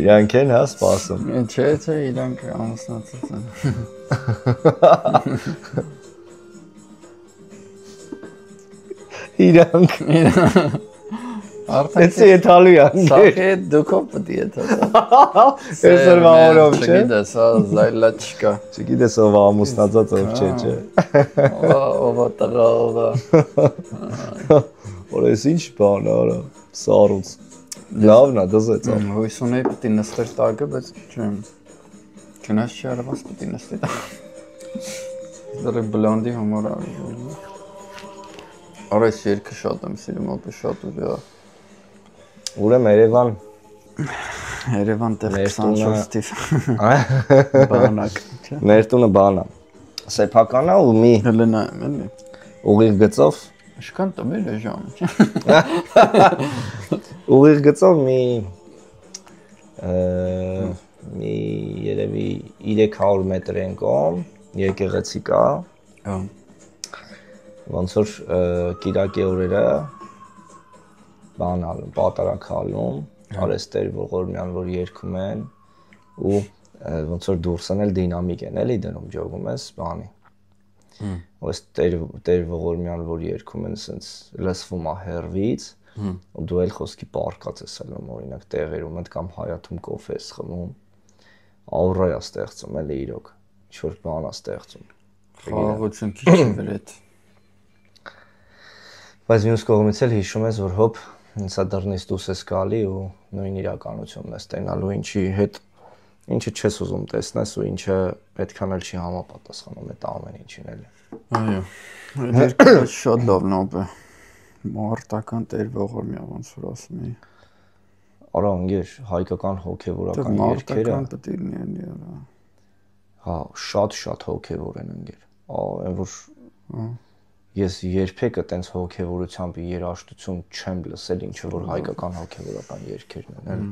Իրանք են հա սպասում։ Չէ, իրանք ամուսնացած են։ Իրանք։ Արդեն Էսի եթալու ան։ Սախի դուքով պետք է եթա։ Էսր վաղորով չէ։ Չգիտես, հա, զայլա չկա։ Չգիտես ով ամուսնացած ով չէ։ Ով տղա ով։ Օրես ինչ բան արա, սարուց։ Լավն է դզեց։ Հույս ունեի պետք է նստեր տակը, բայց չեմ։ Չնայած չարված պետք է նստի տակ։ Դեռ բլոնդի համար արի։ Արես երկը շատ եմ սիրում, ապա շատ ուղիղ։ Ուրեմն Երևան Երևան տեղ 24 թիվ։ Բանակ, չէ։ Մեր տունը բանա։ Սեփական է ու մի Հելենայում էլի։ ուղիղ գծով Ինչքան տվել է ժամը։ ուղիղ գծով մի երևի 300 մետր են կողմ եկեղեցի կա։ Հա։ Ոնց որ կիրակի օրերը բանալ պատարակալում արեստեր ողորմյան որ երգում են ու ոնց որ դուրսն էլ դինամիկ են էլի դնում ջոգում ես բանի ոնց տեր ողորմյան որ երգում են ասենց լսվում է հերվից ու դու էլ խոսքի պարկած ես ալում օրինակ տեղերում այդ կամ հայաթում կոֆե ես խմում աուրա է ստեղծում էլի իրոք ինչ որ բան է ստեղծում խաղաղություն քիչ է վրետ բայց մյուս կողմից էլ հիշում ես որ հոп Ինձ դռնից դուրս ես գալի ու նույն իրականությունն ես տենալու ինչի հետ ինչը չես ուզում տեսնես ու ինչը պետքան էլ չի համապատասխանում այդ ամեն ինչին էլի։ Այո։ Երկը շատ լավն է։ Մարտական տեր ողորմյա ոնց որ ասում էի։ Արա ընկեր հայկական հոգևորական երգերը մարտական պետք է լինի արա։ Հա, շատ հոգևոր են ընկեր։ Այն որ Ես երբեք այտենց հոգևորությամբ երաժշտություն չեմ լսել, ինչը որ հայկական հոգևորական երգերն են, էլի։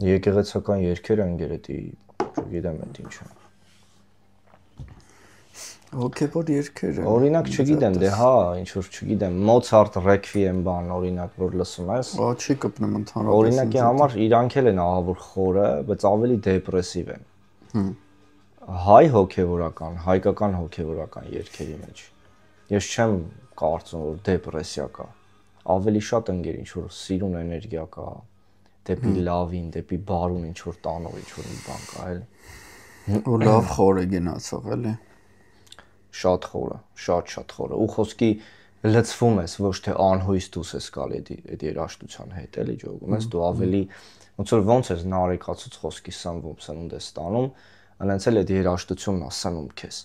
Եկեղեցական երգերը ընկերետի, չգիտեմ այդ ինչը։ Հոգևոր երգերը։ Օրինակ չգիտեմ, դե հա, ինչ որ չգիտեմ, Մոցարտ ռեկվիեմ բան, օրինակ որ լսում ես։ Չի կպնում ընդհանրապես։ Օրինակի համար իրանք էլ են ահավոր խորը, բայց ավելի դեպրեսիվ են։ Հայ հոգևորական, հայկական հոգևորական երգերի մեջ ես չեմ կարծում որ դեպրեսիա կա ավելի շատ ընկեր ինչ որ սիրուն էներգիա կա դեպի լավին, դեպի բարուն ինչ որ տանող ինչ որ մի բան կա էլի ու լավ խոր է գնացող էլի շատ խորը, շատ խորը ու խոսքի լցվում ես ոչ թե անհույս դուս ես գալի այդ երաժշտության հետ էլի ջոգում ես դու ավելի ոնց ես նարեկացուց խոսքի սնվում սնունդ ես ստանում Անց էլ այդ երաժշտությունն է սնում քեզ։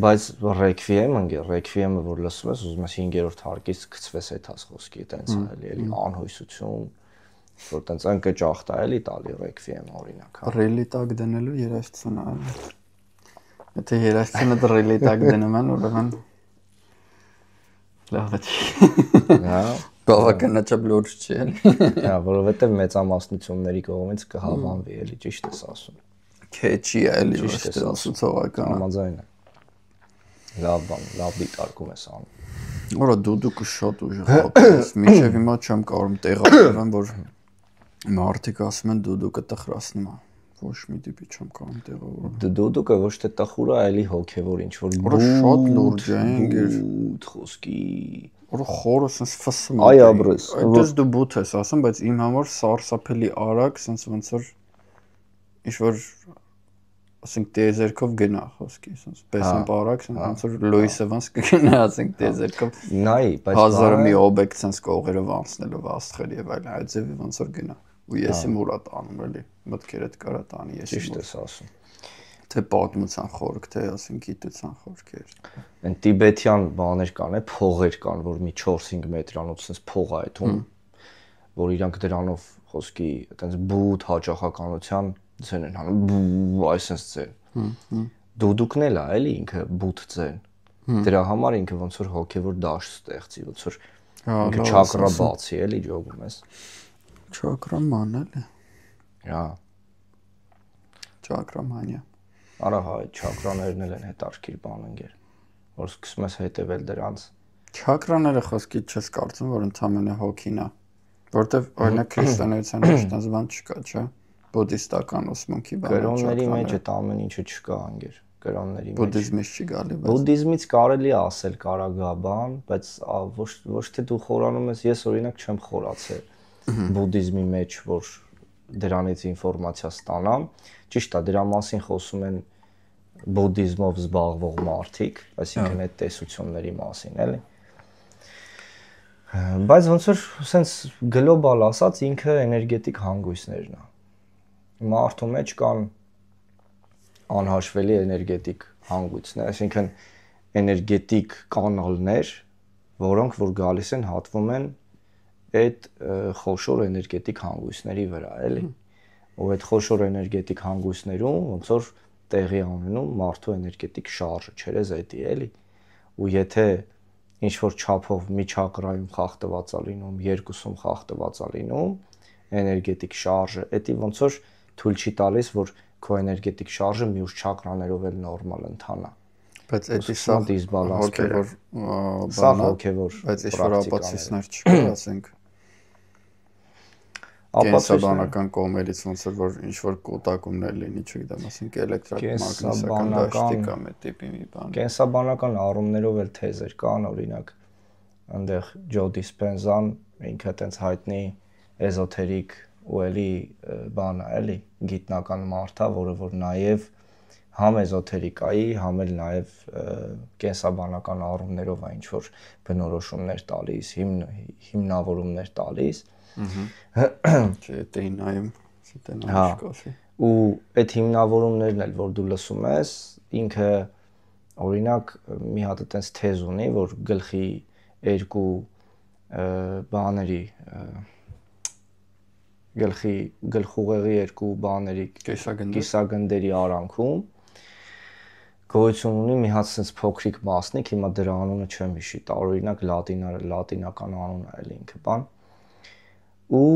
Բայց ռեկվիեմը որ լսում ես, ուզում ես 5-րդ հարկից գցվես այդ խոսքի, այտենց էլի անհույսություն, որ տենց ընկճախտ է էլի տալի ռեկվիեմը օրինակ։ Ռելի տակ դնելու երաժշտություն է։ Եթե երաժշտությունը ռելի տակ դնում են, ուրեմն լավ է։ Հա, բավականաչափ լուրջ չի էլի։ Հա, որովհետև մեծամասնությունների կողմից կհավանվի էլի, ճիշտ ես ասում։ Քեչի էլի ուսուցողական համաձայն եմ լավ բան լավ դիտարկում ես անում Որա դուդուկը շատ ուժեղ հապես մինչև հիմա չեմ կարող տեղավորեմ որ մարդիկ ասում են դուդուկը տխրացնում է ոչ մի տիպի չեմ կարող տեղավորեմ դուդուկը ոչ թե տխուր է էլի հոգևոր ինչ որ շատ լուրջ է ինգեր խոսքի Որա խորը sense ֆսում այ աբրես այդպես դու բութ ես ասում բայց իմ համար սարսափելի արագ sense ոնց որ ինչ որ ասենք տեզերքով գնա խոսքի, ասես պես բարակ, ոնց որ Լուիս Էվանս կգնա, ասենք տեզերքով։ Նայ, բայց հազարը մի օբյեկտ sense կողերով անցնելով աստղերի եւ այլն, այդ ձևի ոնց որ գնա։ Ու եսի մուրա տանում էլի, մտքերդ կարա տանի եսի։ Ճիշտ ես ասում։ Թե պատմության խորք, թե ասենք գիտության խորքեր։ Այն տիբետյան բաներ կան, փողեր կան, որ մի 4-5 մետրանոց sense փող է այդում, որ իրանք դրանով խոսքի այտենց բութ հաճախականության ձեն են հանում այսպես ձեն դուդուկն էլ է էլի ինքը բութ ձեն դրա համար ինքը ոնց որ հոգևոր դաշտ ստեղծի ոնց որ ինքը չակրա բացի էլի ջոգում ես չակրաման էլի հա չակրամանիա արա հայ չակրաներն էլ են հետարքիր բան ընկեր որ սկսում ես հետևել դրանց չակրաները խոսքի չես կարծում որ ընդամենը հոգին է Որտեվ օրինակ քրիստոնեության մեջ տես բան չկա, չէ՞։ Բուդդիստական ուսմունքի բանը կրոնների մեջ այդ ամեն ինչը չկա անգեր։ Կրոնների մեջ։ Բուդդիզմից չի գալի, բայց Բուդդիզմից կարելի է ասել կարագա բան, բայց ոչ թե դու խորանում ես, ես օրինակ չեմ խորացել բուդդիզմի մեջ, որ դրանից ինֆորմացիա ստանամ։ Ճիշտ է, դրա մասին խոսում են բուդդիզմով զբաղվող մարդիկ, այսինքն այդ տեսությունների մասին, էլի։ Բայց ոնց որ սենց գլոբալ ասած ինքը էներգետիկ հանգույցներն է։ Մարդու մեջ կան անհաշվելի էներգետիկ հանգույցներ, այսինքն էներգետիկ կանալներ, որոնք որ գալիս են հատվում են այդ խոշոր էներգետիկ հանգույցների վրա, էլի։ Ու այդ խոշոր էներգետիկ հանգույցներում ոնց որ տեղի ունենում մարդու էներգետիկ շարժը, չերեզ էդի, էլի։ Ու եթե ինչ որ չափով մի չակրայում խախտված է լինում, երկուսում խախտված է լինում, էներգետիկ շարժը, էդի ոնց որ թույլ չի տալիս, որ քո էներգետիկ շարժը մյուս չակրաներով էլ նորմալ ընթանա։ Բայց էդի սա հոգևոր սա հոգևոր, բայց ինչ որ ապացույցներ չկա, ասենք կենսաբանական կողմերից ոնց որ ինչ որ կուտակումներ լինի, չգիտեմ, ասենք էլեկտրամագնիսական դաշտի կամ այդ տիպի մի բան։ Կենսաբանական առումներով էլ թեզեր կան, օրինակ այնտեղ Ջո Դիսպենզան ինքը այտենց հայտնի էզոթերիկ ու էլի բան է, էլի, գիտնական մարդ է, որը որ նաև համ էզոթերիկայի, համ էլ նաև կենսաբանական առումներով է ինչ որ բնորոշումներ տալիս, հիմնավորումներ տալիս։ Չէ, դե նայում, դե նայում։ Ու այդ հիմնավորումներն էլ որ դու լսում ես, ինքը օրինակ մի հատ այտենց թեզ ունի, որ գլխի երկու բաների գլխուղեղի երկու բաների կիսագնդերի արանքում գոյություն ունի մի հատ sense փոքրիկ մասնիկ, հիմա դրա անունը չեմ հիշի, տարօրինակ լատինական անուն է էլ ինքը բան։ Ու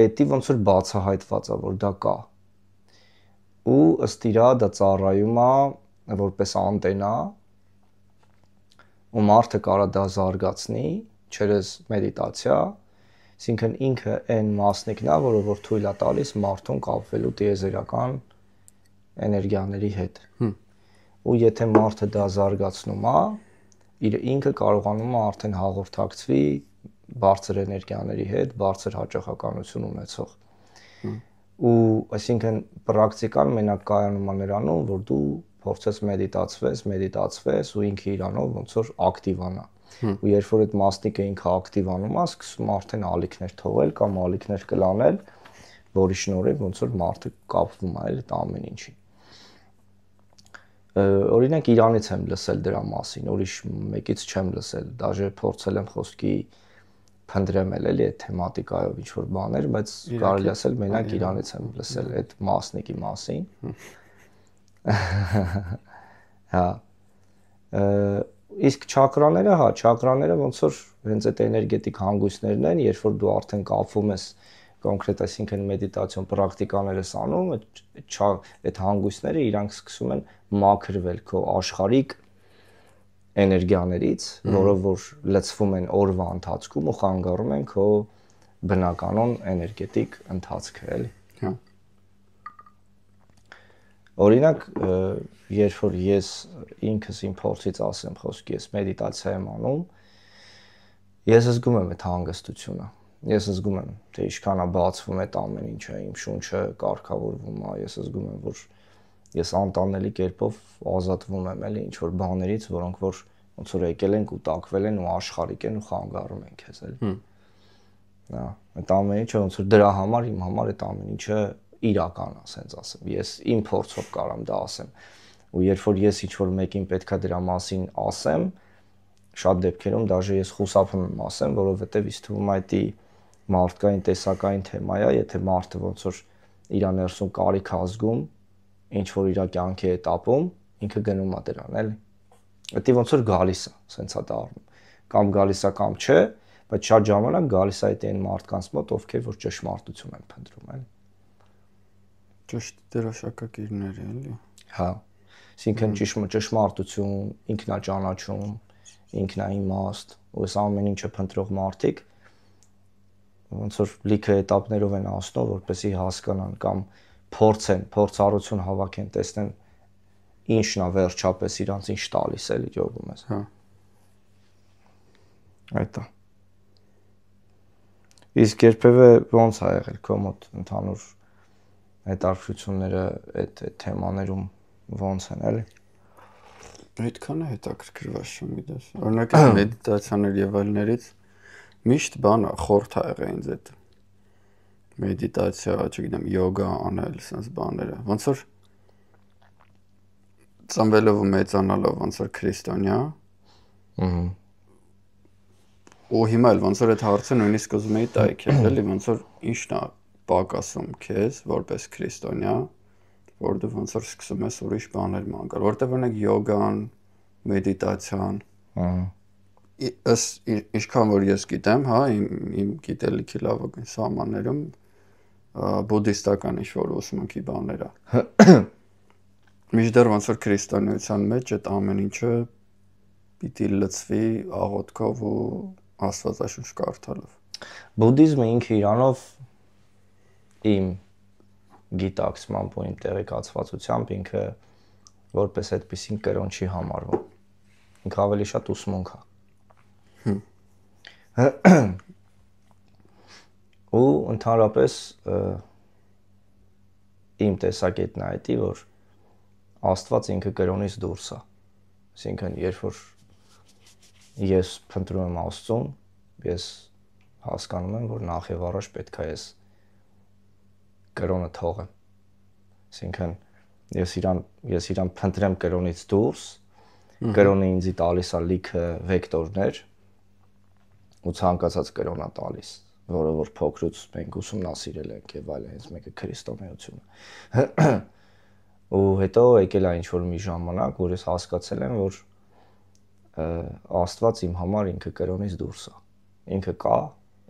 էդի ոնց որ բացահայտված է, որ դա կա։ Ու ըստ իրա դա ծառայում է որպես անտենա, ու մարդը կարա դա զարգացնի չերես մեդիտացիա, այսինքն ինքը այն մասնիկն է, որը որ թույլ է տալիս մարդուն կապվելու տիեզերական էներգիաների հետ։ Ու եթե մարդը դա զարգացնում է, ինքը կարողանում է արդեն հաղորդակցվի բարձր էներգիաների հետ, բարձր հաճախականություն ունեցող։ Ու այսինքն պրակտիկան մենակ կայանում է նրանում, որ դու փորձես մեդիտացվես ու ինքը իրանով ոնց որ ակտիվանա։ Ու երբ որ այդ մասնիկը ինքը ակտիվանում է, սկսում արդեն ալիքներ թողել կամ ալիքներ կլանել, որի շնորհիվ ոնց որ մարդը կապվում է այդ ամեն ինչին։ Օրինակ Իրանից եմ լսել դրա մասին, ուրիշ մեկից չեմ լսել, դաժե փորձել եմ խոսքի փնտրեմ էլի այդ թեմատիկայով ինչ որ բաներ, բայց կարելի ասել մենակ Իրանից եմ լսել այդ մասնիկի մասին։ Հա։ Իսկ չակրաները ոնց որ հենց այդ էներգետիկ հանգույցներն են, երբ որ դու արդեն կապվում ես կոնկրետ, այսինքն մեդիտացիոն պրակտիկաներս անում, այդ հանգույցները իրանք սկսում են մաքրվել քո աշխարհիկ էներգիաներից, որով որ լցվում են օրվա ընթացքում ու խանգարում են քո բնականon էներգետիկ ընթացքը, էլի։ Հա։ Օրինակ, երբ որ ես ինքս իմ փորձից ասեմ խոսքի, ես մեդիտացիա եմ անում, ես զգում եմ այդ հանգստությունը։ Ես զգում եմ, թե ինչքան է բացվում այդ ամեն ինչը, իմ շունչը կարգավորվում է, ես զգում եմ, որ ես անտանելի կերպով ազատվում եմ էլի ինչ որ բաներից, որոնք որ ոնց որ եկել են կուտակվել են ու աշխարհիկ են ու խանգարում են քեզ էլի։ Հա, այդ ամեն ինչը ոնց որ դրա համար իմ համար այդ ամեն ինչը իրական է, ասենց ասեմ։ Ես իմ փորձով կարամ դա ասեմ։ Ու երբ որ ես ինչ որ մեկին պետքա դրա մասին ասեմ, շատ դեպքերում դաժե ես խուսափում եմ ասեմ, որովհետև ինձ թվում է դա մարդկային տեսակային թեմա է, եթե մարդը ոնց որ իր ներսում կարիք ազգում, ինչ որ իր կյանքի էտապում, ինքը գնում է դրան, էլի։ Դա ոնց որ գալիս է, սենց է դառնում։ Կամ գալիս է կամ չէ, բայց շատ ժամանակ գալիս է այդ այն մարդկանց մոտ, ովքեր որ ճշմարտություն են փնտրում, էլի։ Ճիշտ դերաշակակիրներ էլի։ Հա։ Այսինքն ճշմարտություն, ինքնաճանաչում, ինքնաիմաստ, ու այս ամեն ինչը փնտրող մարդիկ ոնց որ լիքը этаպներով են անցնում, որպեսզի հասկանան կամ փորձառություն հավաքեն, տեսնեն ինչն է վերջապես իրանց ինչ տալիս էլի ջոգում ես։ Հա։ Այդ է։ Իսկ երբևէ ոնց ա եղել քո մոտ ընդհանուր հետաքրքրությունները այդ թեմաներում ոնց են էլի։ Այդքան է հետաքրքրված չեմ գիտես։ Օրինակ այդ մեդիտացիաներ եւ այլներից միշտ բանը խորթ ա եղել ինձ այդ մեդիտացիա, չգիտեմ, յոգա անել, sense բաները։ Ոնց որ ծնվելով ու մեծանալով ոնց որ քրիստոնյա։ Ու հիմա էլ ոնց որ այդ հարցը նույնիսկ ուզում էի տալ քեզ, էլի ոնց որ ինչն է պակասում քեզ որպես քրիստոնյա, որ դու ոնց որ սկսում ես ուրիշ բաներ մանալ, որտեղ օրինակ յոգան, մեդիտացիան, ինչքան որ ես գիտեմ, հա, իմ գիտելիքի լավագույն սահմաններում բուդդիստական ինչ-որ ուսմունքի բաներ է։ Միշտեր ոնց որ քրիստոնեության մեջ այդ ամեն ինչը պիտի լցվի աղոթքով ու աստվածաշունչ կարդալով։ Բուդդիզմը ինքը իրանով իմ գիտակցմամբ ու իմ տեղեկացվածությամբ ինքը որպես այդպեսին կրոն չի համարվում։ Ինքը ավելի շատ ուսմունք է։ Ու ընդհանրապես իմ տեսակետն է այդի, որ Աստված ինքը կրոնից դուրս է։ Այսինքն, երբ որ ես փնտրում եմ Աստծուն, ես հասկանում եմ, որ նախ եւ առաջ պետք է ես կրոնը թողեմ։ Այսինքն, ես իրան փնտրեմ կրոնից դուրս, կրոնը ինձ տալիս է լիքը վեկտորներ ու ցանկացած կրոնա տալիս, որը որ փոքրուց մենք ուսումնասիրել ենք եւ այլն, հենց մեկը քրիստոնեությունը։ Ու հետո եկել է ինչ-որ մի ժամանակ, որ ես հասկացել եմ, որ Աստված իմ համար ինքը կրոնից դուրս է։ Ինքը կա,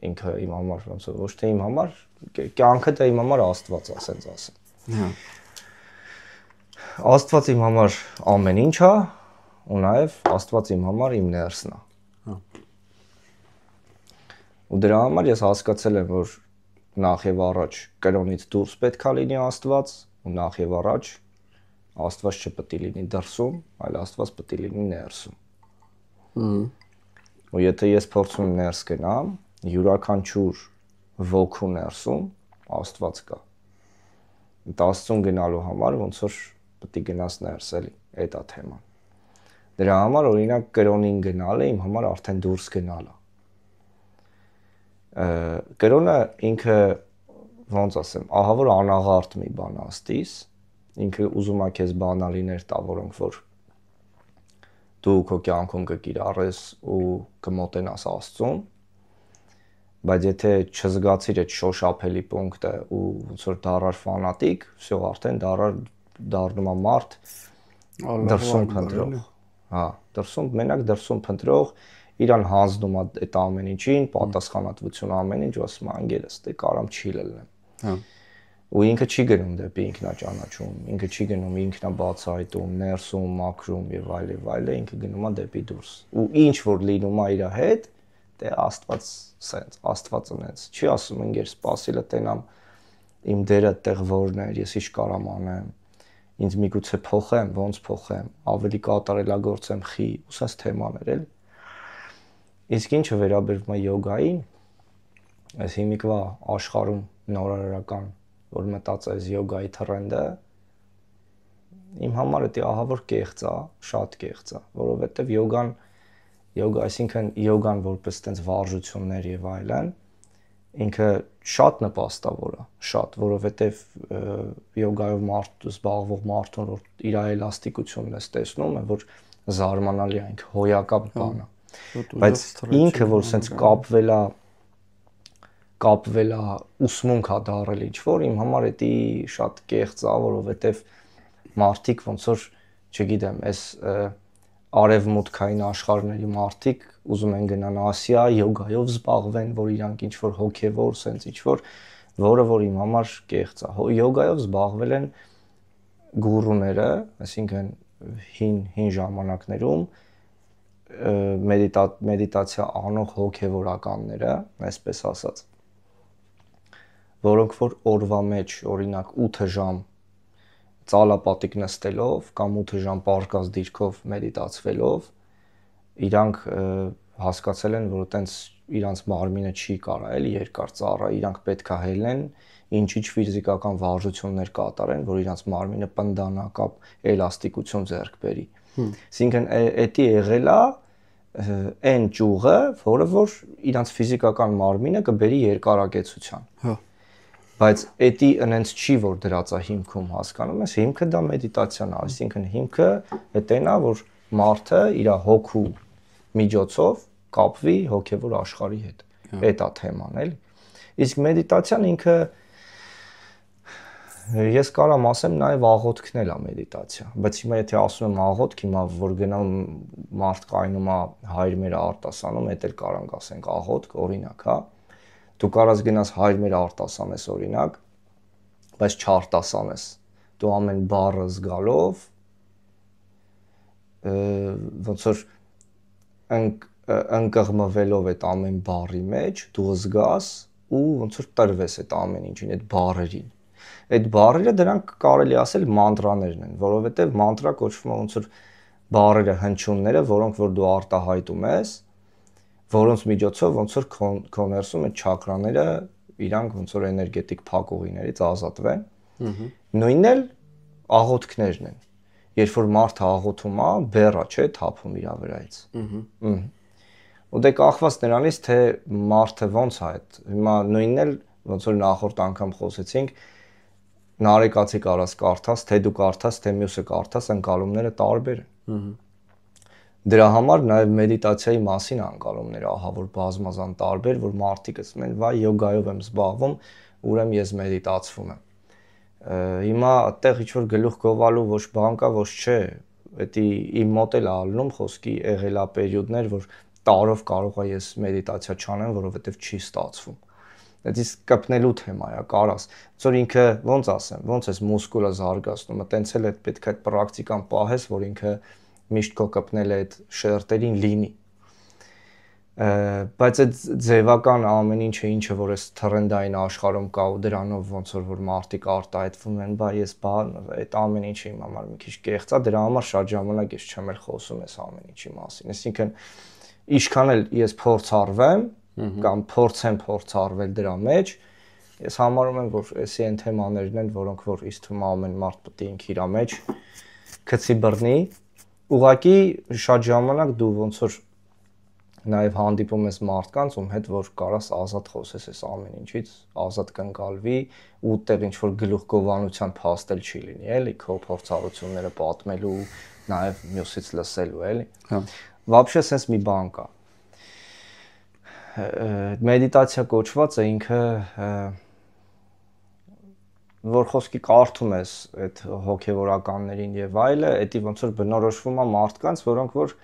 ինքը իմ համար ոնց որ ոչ թե իմ համար, կյանքը դա իմ համար Աստված է, ասենց ասեմ։ Հա։ Աստված իմ համար ամեն ինչ է, ու նաև Աստված իմ համար իմ ներսն է։ Հա։ Ու դրա համար ես հասկացել եմ, որ նախ եւ առաջ կրոնից դուրս պետք է լինի Աստված, ու նախ եւ առաջ Աստված չպետք է լինի դրսում, այլ Աստված պետք է լինի ներսում։ Ու եթե ես փորձում եմ ներս գնամ, յուրաքանչյուր ոգու ներսում Աստված կա։ Աստծուն գնալու համար ոնց որ պետք է գնաս ներս էլի, այդ է թեման։ Դրա համար օրինակ կրոնին գնալը իմ համար արդեն դուրս գնալ է։ Կրոնը ինքը ոնց ասեմ, ահա որ անաղարտ մի բան աստիս, ինքը ուզում է քեզ բանալիներ տա, որոնք որ դու քո կյանքում կկիրառես ու կմոտենաս Աստծուն, բայց եթե չզգացիր այդ շոշափելի պունկտը ու ոնց որ դառար ֆանատիկ, всё արդեն դառնում է մարդ դրսում փնտրող։ Հա, մենակ դրսում փնտրող, իրան հանձնում է այդ ամեն ինչին, պատասխանատվություն ամեն ինչ, ասում է անգերս, դե կարամ չիլ լինեմ։ Հա։ Ու ինքը չի գնում դեպի ինքնաճանաչում, ինքը չի գնում ինքնաբացահայտում, ներսում, մաքրում եւ այլ, ինքը գնում է դեպի դուրս։ Ու ինչ որ լինում է իր հետ, դե Աստված սենց, Աստվածը նենց։ Չի ասում ինքեր սпасիլը տենամ իմ դերը այդտեղ որն է, ես ինչ կարամ անեմ, ինձ միգուցե փոխեմ, ոնց փոխեմ, ավելի կատարելագործեմ խի, ու սենց թեմաներ էլի։ Իսկ ինչը վերաբերվում է յոգային, այս հիմիկվա աշխարհում նորարարական որ մտածես յոգայի թրենդը իմ համար դա ահա որ կեղծ է, շատ կեղծ է, որովհետև այսինքն յոգան որպես տենց վարժություններ եւ այլն, ինքը շատ նպաստավոր է, շատ, որովհետև յոգայով զբաղվող մարդուն որ իր էլաստիկությունն է տեսնում, որ զարմանալի է, ինքը հոյակապ բան է, բայց ինքը որ սենց կապվել է ուսմունք է դարել ինչ որ իմ համար էդի շատ կեղծ է, որովհետև մարդիկ ոնց որ, չգիտեմ, այս արևմուտքային աշխարհների մարդիկ ուզում են գնան Ասիա, յոգայով զբաղվեն, որ իրանք ինչ որ հոգևոր, սենց ինչ որ, որը որ իմ համար կեղծ է։ Յոգայով զբաղվել են գուրուները, այսինքն հին ժամանակներում մեդիտացիա անող հոգևորականները, այսպես ասած։ որոնք որ օրվա մեջ օրինակ 8 ժամ ծալապատիկ նստելով կամ 8 ժամ պարկած դիրքով մեդիտացվելով իրանք հասկացել են, որ այտենց իրանց մարմինը չի կարա էլի երկար ծառա, իրանք պետքա հելնեն, ինչ-ինչ ֆիզիկական վարժություններ կատարեն, որ իրանց մարմինը պնդանա կամ էլաստիկություն ձեռք բերի։ Այսինքն էդի եղել է այն ճյուղը, որը որ իրանց ֆիզիկական մարմինը կբերի երկարակեցության։ Հա։ Բայց էդի այնց չի, որ դրած է հիմքում, հասկանում ես, հիմքը դա մեդիտացիան է, այսինքն հիմքը էտեն է, որ մարդը իր հոգու միջոցով կապվի հոգևոր աշխարհի հետ։ Էդ է թեման, էլի։ Իսկ մեդիտացիան ինքը ես կարամ ասեմ նաև աղոթքն էլ է մեդիտացիա, բայց հիմա եթե ասում եմ աղոթք, հիմա որ գնամ մարդ կայնում է հայր մեր արտասանում, էդ էլ կարանք ասենք աղոթք, օրինակ, հա։ Դու կարաս գնաս հայր մեր արտասանես օրինակ, բայց չարտասանես։ Դու ամեն բառը զգալով ոնց որ ընկղմվելով այդ ամեն բառի մեջ, դու զգաս ու ոնց որ տրվես այդ ամեն ինչին, այդ բառերին։ Այդ բառերը դրանք կարելի ասել մանտրաներն են, որովհետև մանտրա կոչվում է ոնց որ բառերը, հնչյունները, որոնք որ դու արտահայտում ես, որոնց միջոցով ոնց որ քո ներսում այդ չակրաները իրանք ոնց որ էներգետիկ փակուղիներից ազատվեն։ Նույնն էլ աղոթքներն են։ Երբ որ մարդը աղոթում է, բեռա, չէ, թափում իր վրայից։ Ու դե կախված նրանից, թե մարդը ոնց է այդ։ Հիմա նույնն էլ ոնց որ նախորդ անգամ խոսեցինք, նարեկացի կարաս կարդաս, թե դու կարդաս, թե մյուսը կարդաս, ընկալումները տարբեր են։ Դրա համար նաև մեդիտացիայի մասին անկալումները ահա որ բազմազան տարբեր, որ մարդիկ ասում են, վայ յոգայով եմ զբաղվում, ուրեմն ես մեդիտացվում եմ։ Հիմա այդտեղ ինչ-որ գլուխ գովալու ոչ բան կա, ոչ չէ, դա իմ մոտ էլ ալնում խոսքի եղել է պերիոդներ, որ տարով կարող է ես մեդիտացիա չանեմ, որովհետև չի ստացվում։ Դա իսկ կպնելու թեմա է, կարաս։ Ոնց որ ինքը, ոնց ասեմ, ոնց էս մուսկուլը զարգացնում, այտենց էլ այդ պետք է այդ պրակտիկան պահես, որ ինքը միշտ քո կպնել է այդ շերտերին լինի։ Բայց այդ ձևական ամեն ինչը որ էս թրենդային աշխարհում կա ու դրանով ոնց որ մարդիկ արտահայտվում են, բա ես այդ ամեն ինչը իմ համար մի քիչ կեղծ է, դրա համար շատ ժամանակ ես չեմ էլ խոսում այս ամեն ինչի մասին։ Այսինքն ինչքան էլ ես փորձառվեմ կամ փորձարվել դրա մեջ, ես համարում եմ, որ էսի այն թեմաներն են, որոնք որ իս թվում ամեն մարդ պետք է ինք իր մեջ գցի բռնի։ Ուղղակի շատ ժամանակ դու ոնց որ նաև հանդիպում ես մարդկանց, ում հետ որ կարաս ազատ խոսես այս ամեն ինչից, ազատ կընկալվի ու տեղ ինչ որ գլուխգովանության փաստել չի լինի, էլի, քո փորձառությունները պատմելու, նաև մյուսից լսելու, էլի։ Հա։ Вообще sense մի բան կա։ Մեդիտացիա կոչվածը ինքը որ խոսքի կարդում ես այդ հոգևորականներին եւ այլը, դա ոնց որ բնորոշվում է մարդկանց, որոնք որ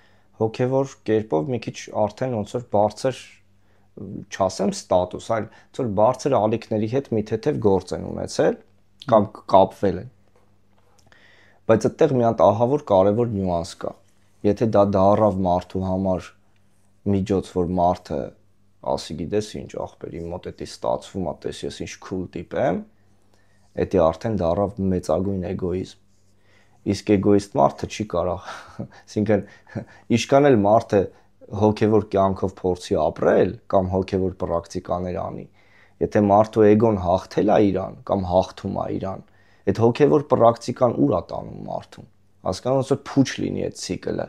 հոգևոր կերպով մի քիչ արդեն ոնց որ բարձր, չասեմ ստատուս, այլ ոնց որ բարձր ալիքների հետ մի թեթև գործ են ունեցել կամ կապվել են։ Բայց այդտեղ մի հատ ահա որ կարևոր նյուանս կա։ Եթե դա դառավ մարդու համար միջոց, որ մարդը ասի գիտես ինչ ախպեր, իմ մոտ էդի ստացվում է, տես ես ինչ cool տիպ եմ, դա արդեն դառավ մեծագույն էգոիզմ։ Իսկ էգոիստ մարդը չի կարող, այսինքն ինչքան էլ մարդը հոգևոր կյանքով փորձի ապրել կամ հոգևոր պրակտիկաներ անի, եթե մարդու էգոն հաղթել է իրան կամ հաղթում է իրան, այդ հոգևոր պրակտիկան ուր է տանում մարդուն։ Հասկանում ես, որ փուչ լինի այդ ցիկլը։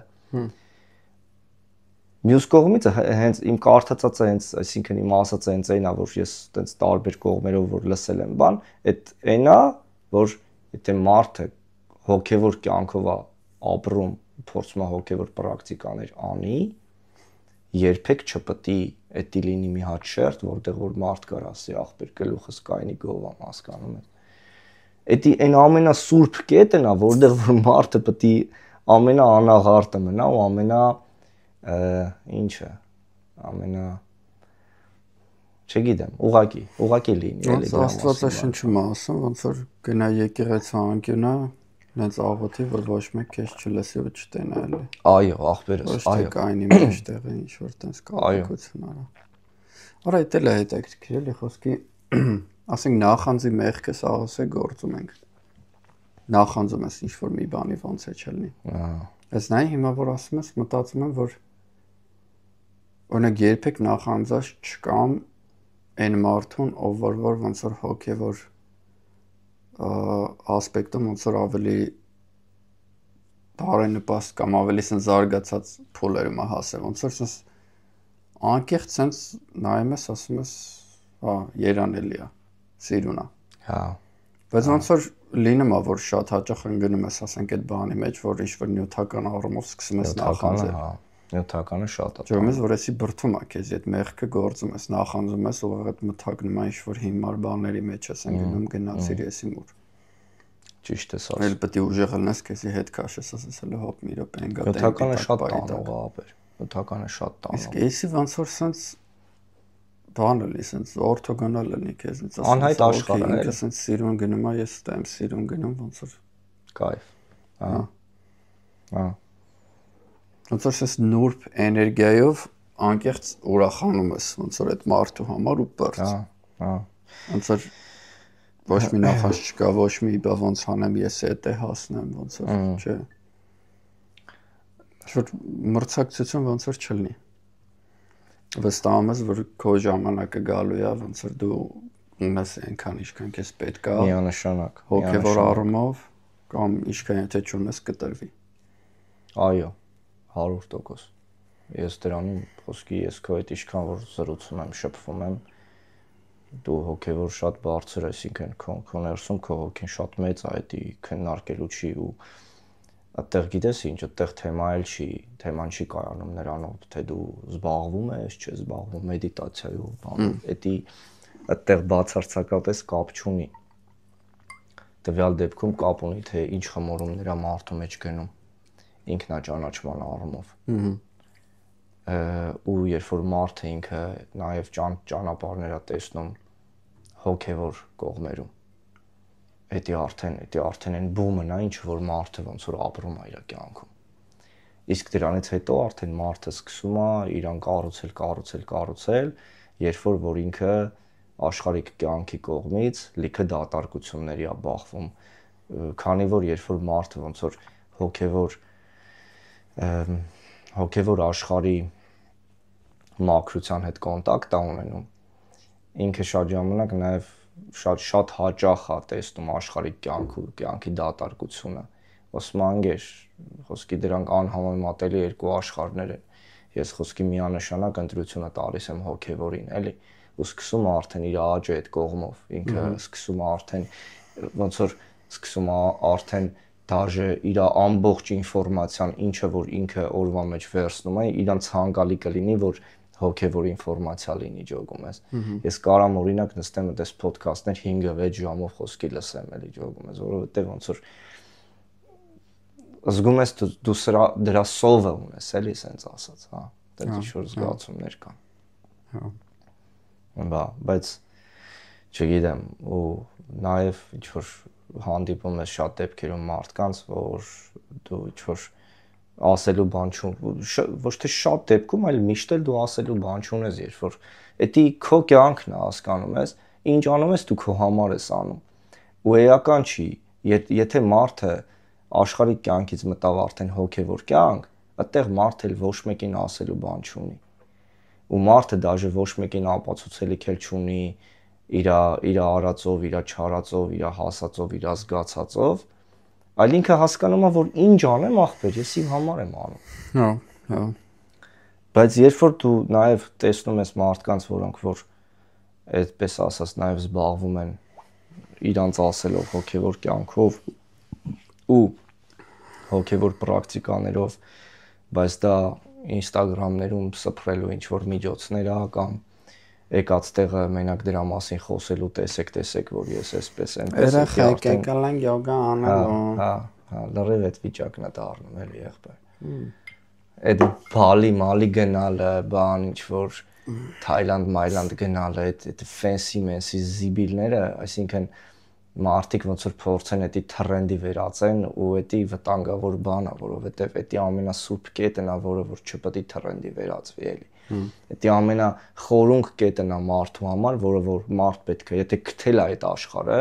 Մյուս կողմից հենց իմ կարդացածը հենց, այսինքն իմ ասածը հենց այնա, որ ես այտենց տարբեր կողմերով որ լսել եմ բան, այդ այնա, որ եթե մարդը հոգևոր կյանքով է ապրում, փորձում է հոգևոր պրակտիկաներ անի, երբեք չպետք է դա լինի մի հատ շերտ, որտեղ որ մարդ կար ասի, ախպեր գլուխս կայնի գովամ, հասկանում ես։ Դա այն ամենասուրբ կետն է, որտեղ որ մարդը պետք է ամենաանաղարտը մնա ու ինչը, չգիտեմ, ուղղակի լինի, էլի դրա մասին։ Աստվածաշնչում ասում, ոնց որ գնա եկեղեցու անկյունա, հենց աղոթի, որ ոչ մեկ քեզ չլսի ու չտենա, էլի։ Այո, ախպերս, այո։ Կայնի մեջտեղը ինչ որ տես կապակցություն արա։ Արա դա էլ է հետաքրքիր, էլի խոսքի ասենք նախանձի մեղքը սաղս է գործում ենք։ Նախանձում ես ինչ-որ մի բանի ոնց է չլինի։ Այս նայ հիմա որ ասում ես, մտածում եմ, որ օրինակ երբեք նախանձած չկամ այն մարդուն, ով որ ոնց որ հոգևոր ասպեկտում ոնց որ ավելի բարենպաստ կամ ավելի սեն զարգացած փուլերում է հասել, ոնց որ սենց անկեղծ սենց նայում ես, ասում ես, հա, երանելի է, սիրուն է։ Հա։ Բայց ոնց որ լինում է, որ շատ հաճախ ընկնում ես, ասենք այդ բանի մեջ, որ ինչ-որ նյութական առումով սկսում ես նախանձել։ Հա, նյութականը շատ է։ Ճոգում ես, որ էսի բրդում է քեզ, այդ մեղքը գործում ես, նախանձում ես, ուղղակի այդ մթագնում է ինչ-որ հիմար բաների մեջ ես ընկնում, գնացիր էսի մուր։ Ճիշտ է սա։ Էլ պետք է ուժեղ լինես, քեզի հետ քաշես, ասես հələ հոп մի րոպե ընկա։ Նյութականը շատ տանող է, ապեր։ Նյութականը շատ տանող։ Իսկ էսի ոնց որ սենց բանը լի, սենց օրթոգոնալ լինի քեզ, ինձ ասես։ Անհայտ աշխարհ է։ Ինքը սենց սիրուն գնում է, ես ստեմ սիրուն գնում, ոնց որ կայֆ։ Հա։ Հա։ Ոնց որ սենց նուրբ էներգիայով անկեղծ ուրախանում ես, ոնց որ այդ մարդու համար ու բարձ։ Հա, հա։ Ոնց որ ոչ մի նախանձ չկա, ոչ մի բա ոնց անեմ, ես էդ է հասնեմ, ոնց որ, չէ։ Որ մրցակցություն ոնց որ չլինի։ Վստահում ես, որ քո ժամանակը գալու է, ոնց որ դու ունես այնքան ինչքան քեզ պետք է։ Միանշանակ։ Հոգևոր առումով կամ ինչքան եթե չունես կտրվի։ Այո, 100%։ Ես դրանում խոսքի ես քո հետ ինչքան որ զրուցում եմ, շփվում եմ, դու հոգևոր շատ բարձր ես, ինքն քո ներսում քո հոգին շատ մեծ է, դա քննարկելու չի ու այդտեղ գիտես ինչ, այդտեղ թեման չի կայանում նրանով, թե դու զբաղվում ես, չես զբաղվում մեդիտացիայով, բանով, դա այդտեղ բացարձակապես կապ չունի։ Տվյալ դեպքում կապ ունի, թե ինչ խմորում նրա մարդու մեջ գնում ինքնաճանաչման առումով։ Ու երբ որ մարդը ինքը նաև ճանապարհներ է տեսնում հոգևոր կողմերում, դա արդեն այն բումն է, ինչ որ մարդը ոնց որ ապրում է իր կյանքում։ Իսկ դրանից հետո արդեն մարդը սկսում է իրան կառուցել, երբ որ ինքը աշխարհիկ կյանքի կողմից լիքը դատարկությունների է բախվում, քանի որ երբ որ մարդը ոնց որ հոգևոր աշխարհի մաքրության հետ կոնտակտ է ունենում, ինքը շատ ժամանակ նաև շատ հաճախ է տեսնում աշխարհիկ կյանքի դատարկությունը, ասում անգեր, խոսքի դրանք անհամեմատելի երկու աշխարհներ են, ես խոսքի միանշանակ ընտրությունը տալիս եմ հոգևորին, էլի, ու սկսում է արդեն իր աճը այդ կողմով, ինքը սկսում է արդեն ոնց որ սկսում է արդեն դաժե իր ամբողջ ինֆորմացիան, ինչը որ ինքը օրվա մեջ վերցնում է, իրան ցանկալի կլինի, որ հոգևոր ինֆորմացիա լինի ջոգում ես։ Ես կարամ օրինակ նստեմ այդպես ոդքասթներ 5-6 ժամով խոսքի լսեմ, էլի ջոգում ես, որովհետև ոնց որ զգում ես դու դրա սովը ունես, էլի սենց ասած, հա, դա ինչ-որ զգացումներ կան։ Հա։ Բայց չգիտեմ, ու նաև ինչ-որ հանդիպում ես շատ դեպքերում մարդկանց, որ դու ինչ-որ ասելու բան ոչ թե շատ դեպքում, այլ միշտ էլ դու ասելու բան չունես, երբ որ դա քո կյանքն է, հասկանում ես, ինչ անում ես դու քո համար ես անում։ Ու էական չի, եթե մարդը աշխարհիկ կյանքից մտավ արդեն հոգևոր կյանք, այդտեղ մարդը էլ ոչ մեկին ասելու բան չունի։ Ու մարդը դաժե ոչ մեկին ապացուցելիք էլ չունի իր արածով, իր չարածով, իր հասածով, իր զգացածով, այլ ինքը հասկանում է, որ ինչ անեմ, ախպեր, ես իմ համար եմ անում։ Հա, հա։ Բայց երբ որ դու նաև տեսնում ես մարդկանց, որոնք որ այդպես ասած նաև զբաղվում են իրանց ասելով հոգևոր կյանքով ու հոգևոր պրակտիկաներով, բայց դա Instagram-ներում սփռելու ինչ որ միջոցներ է կամ եկած տեղը մենակ դրա մասին խոսելու տեսեք, որ ես էսպես եմ, երեխեք եկել են յոգա անելու։ Հա, լրիվ այդ վիճակն է դառնում էլի եղբայր։ Այդ Բալի գնալը, բան ինչ որ Թայլանդ գնալը, այդ fancy զիբիլները, այսինքն մարդիկ ոնց որ փորձեն դա թրենդի վերածեն ու դա վտանգավոր բան է, որովհետև դա ամենասուրբ կետն է, որը որ չպետք է թրենդի վերածվի էլի։ Դա ամենախորունկ կետն է մարդու համար, որը որ մարդ պետք է, եթե գտել է այդ աշխարհը,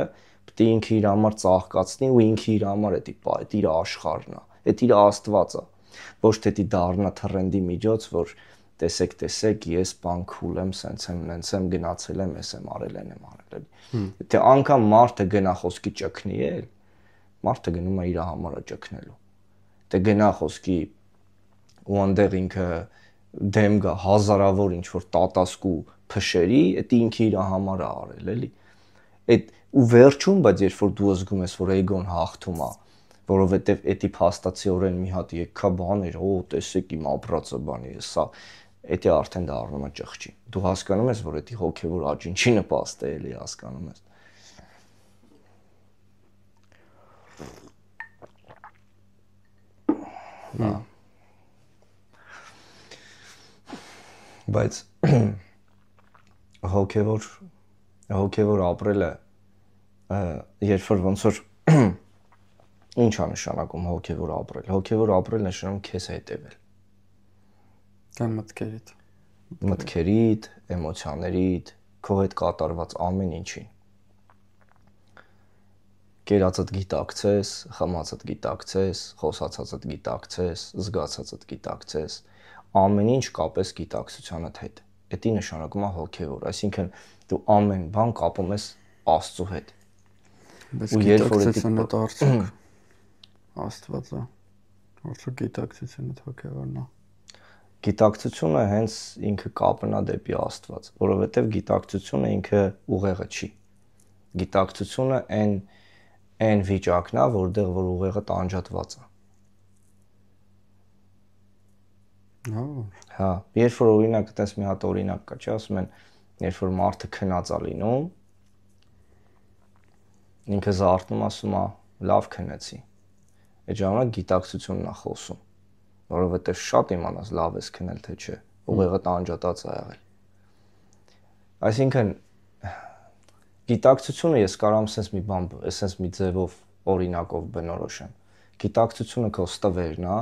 պետք է ինքը իր համար ծաղկացնի ու ինքը իր համար է դիպա, այդ իր աշխարհն է, այդ իր Աստվածը, ոչ թե դի դառնա թրենդի միջոց, որ տեսեք, ես բան cool եմ, սենց եմ գնացել եմ, ես եմ արել էլի։ Եթե անգամ մարդը գնա խոսքի ճգնի էլ, մարդը գնում է իր համար ճգնելու։ Դե գնա խոսքի ու այնտեղ ինքը դեմ գա հազարավոր ինչ որ տատասկու փշերի, դա ինքը իր համար է արել, էլի։ Այդ ու վերջում, բայց երբ որ դու զգում ես, որ էգոն հաղթում է, որովհետև էդի փաստացիորեն մի հատ եկա բան էր, տեսեք իմ ապրածը բանի է, սա դա արդեն դառնում է ճղճի։ Դու հասկանում ես, որ դա հոգևոր աճին չի նպաստել, էլի հասկանում ես։ Բայց հոգևոր ապրելը երբ որ ոնց որ ինչ է նշանակում հոգևոր ապրել։ Հոգևոր ապրելը նշանակում քեզ հետևել։ Կամ մտքերիդ, էմոցիաներիդ, քո հետ կատարված ամեն ինչին։ Կերածդ գիտակցես, խմածդ գիտակցես, խոսացածդ գիտակցես, զգացածդ գիտակցես, ամեն ինչ կապես գիտակցությանդ հետ։ Դա նշանակում է հոգևոր, այսինքն դու ամեն բան կապում ես Աստծո հետ։ Բայց գիտակցությունը դարձեք Աստվածը, արդյոք գիտակցությունը հոգևորն է։ Գիտակցությունը հենց ինքը կապն է դեպի Աստված, որովհետև գիտակցությունը ինքը ուղեղը չի։ Գիտակցությունը այն վիճակն է, որտեղ որ ուղեղը տանջատված է։ Հա, երբ որ օրինակ, այտենց մի հատ օրինակ կա, չի ասում են, երբ որ մարդը քնած է լինում, ինքը զարթնում ասում է, լավ քնեցի։ Այդ ժամանակ գիտակցությունն է խոսում, որովհետև շատ իմանաս լավ ես քնել թե չէ, ուղեղը տանջատած է եղել։ Այսինքն գիտակցությունը ես կարամ sense մի բան, sense մի ձևով օրինակով բնորոշեմ։ Գիտակցությունը քո ստվերն է,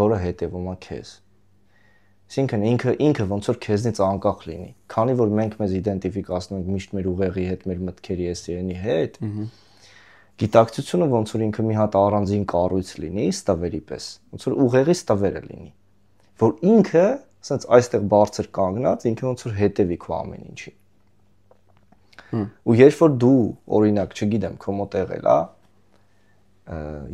որը հետևում է քեզ։ Այսինքն ինքը ոնց որ քեզնից անկախ լինի։ Քանի որ մենք մեզ իդենտիֆիկացնում ենք միշտ մեր ուղեղի հետ, մեր մտքերի եսերենի հետ, գիտակցությունը ոնց որ ինքը մի հատ առանձին կառույց լինի, ստվերի պես, ոնց որ ուղեղի ստվերը լինի, որ ինքը sense այստեղ բարձր կանգնած, ինքը ոնց որ հետևի քո ամեն ինչի։ Ու երբ որ դու օրինակ, չգիտեմ, քո մոտ եղել է,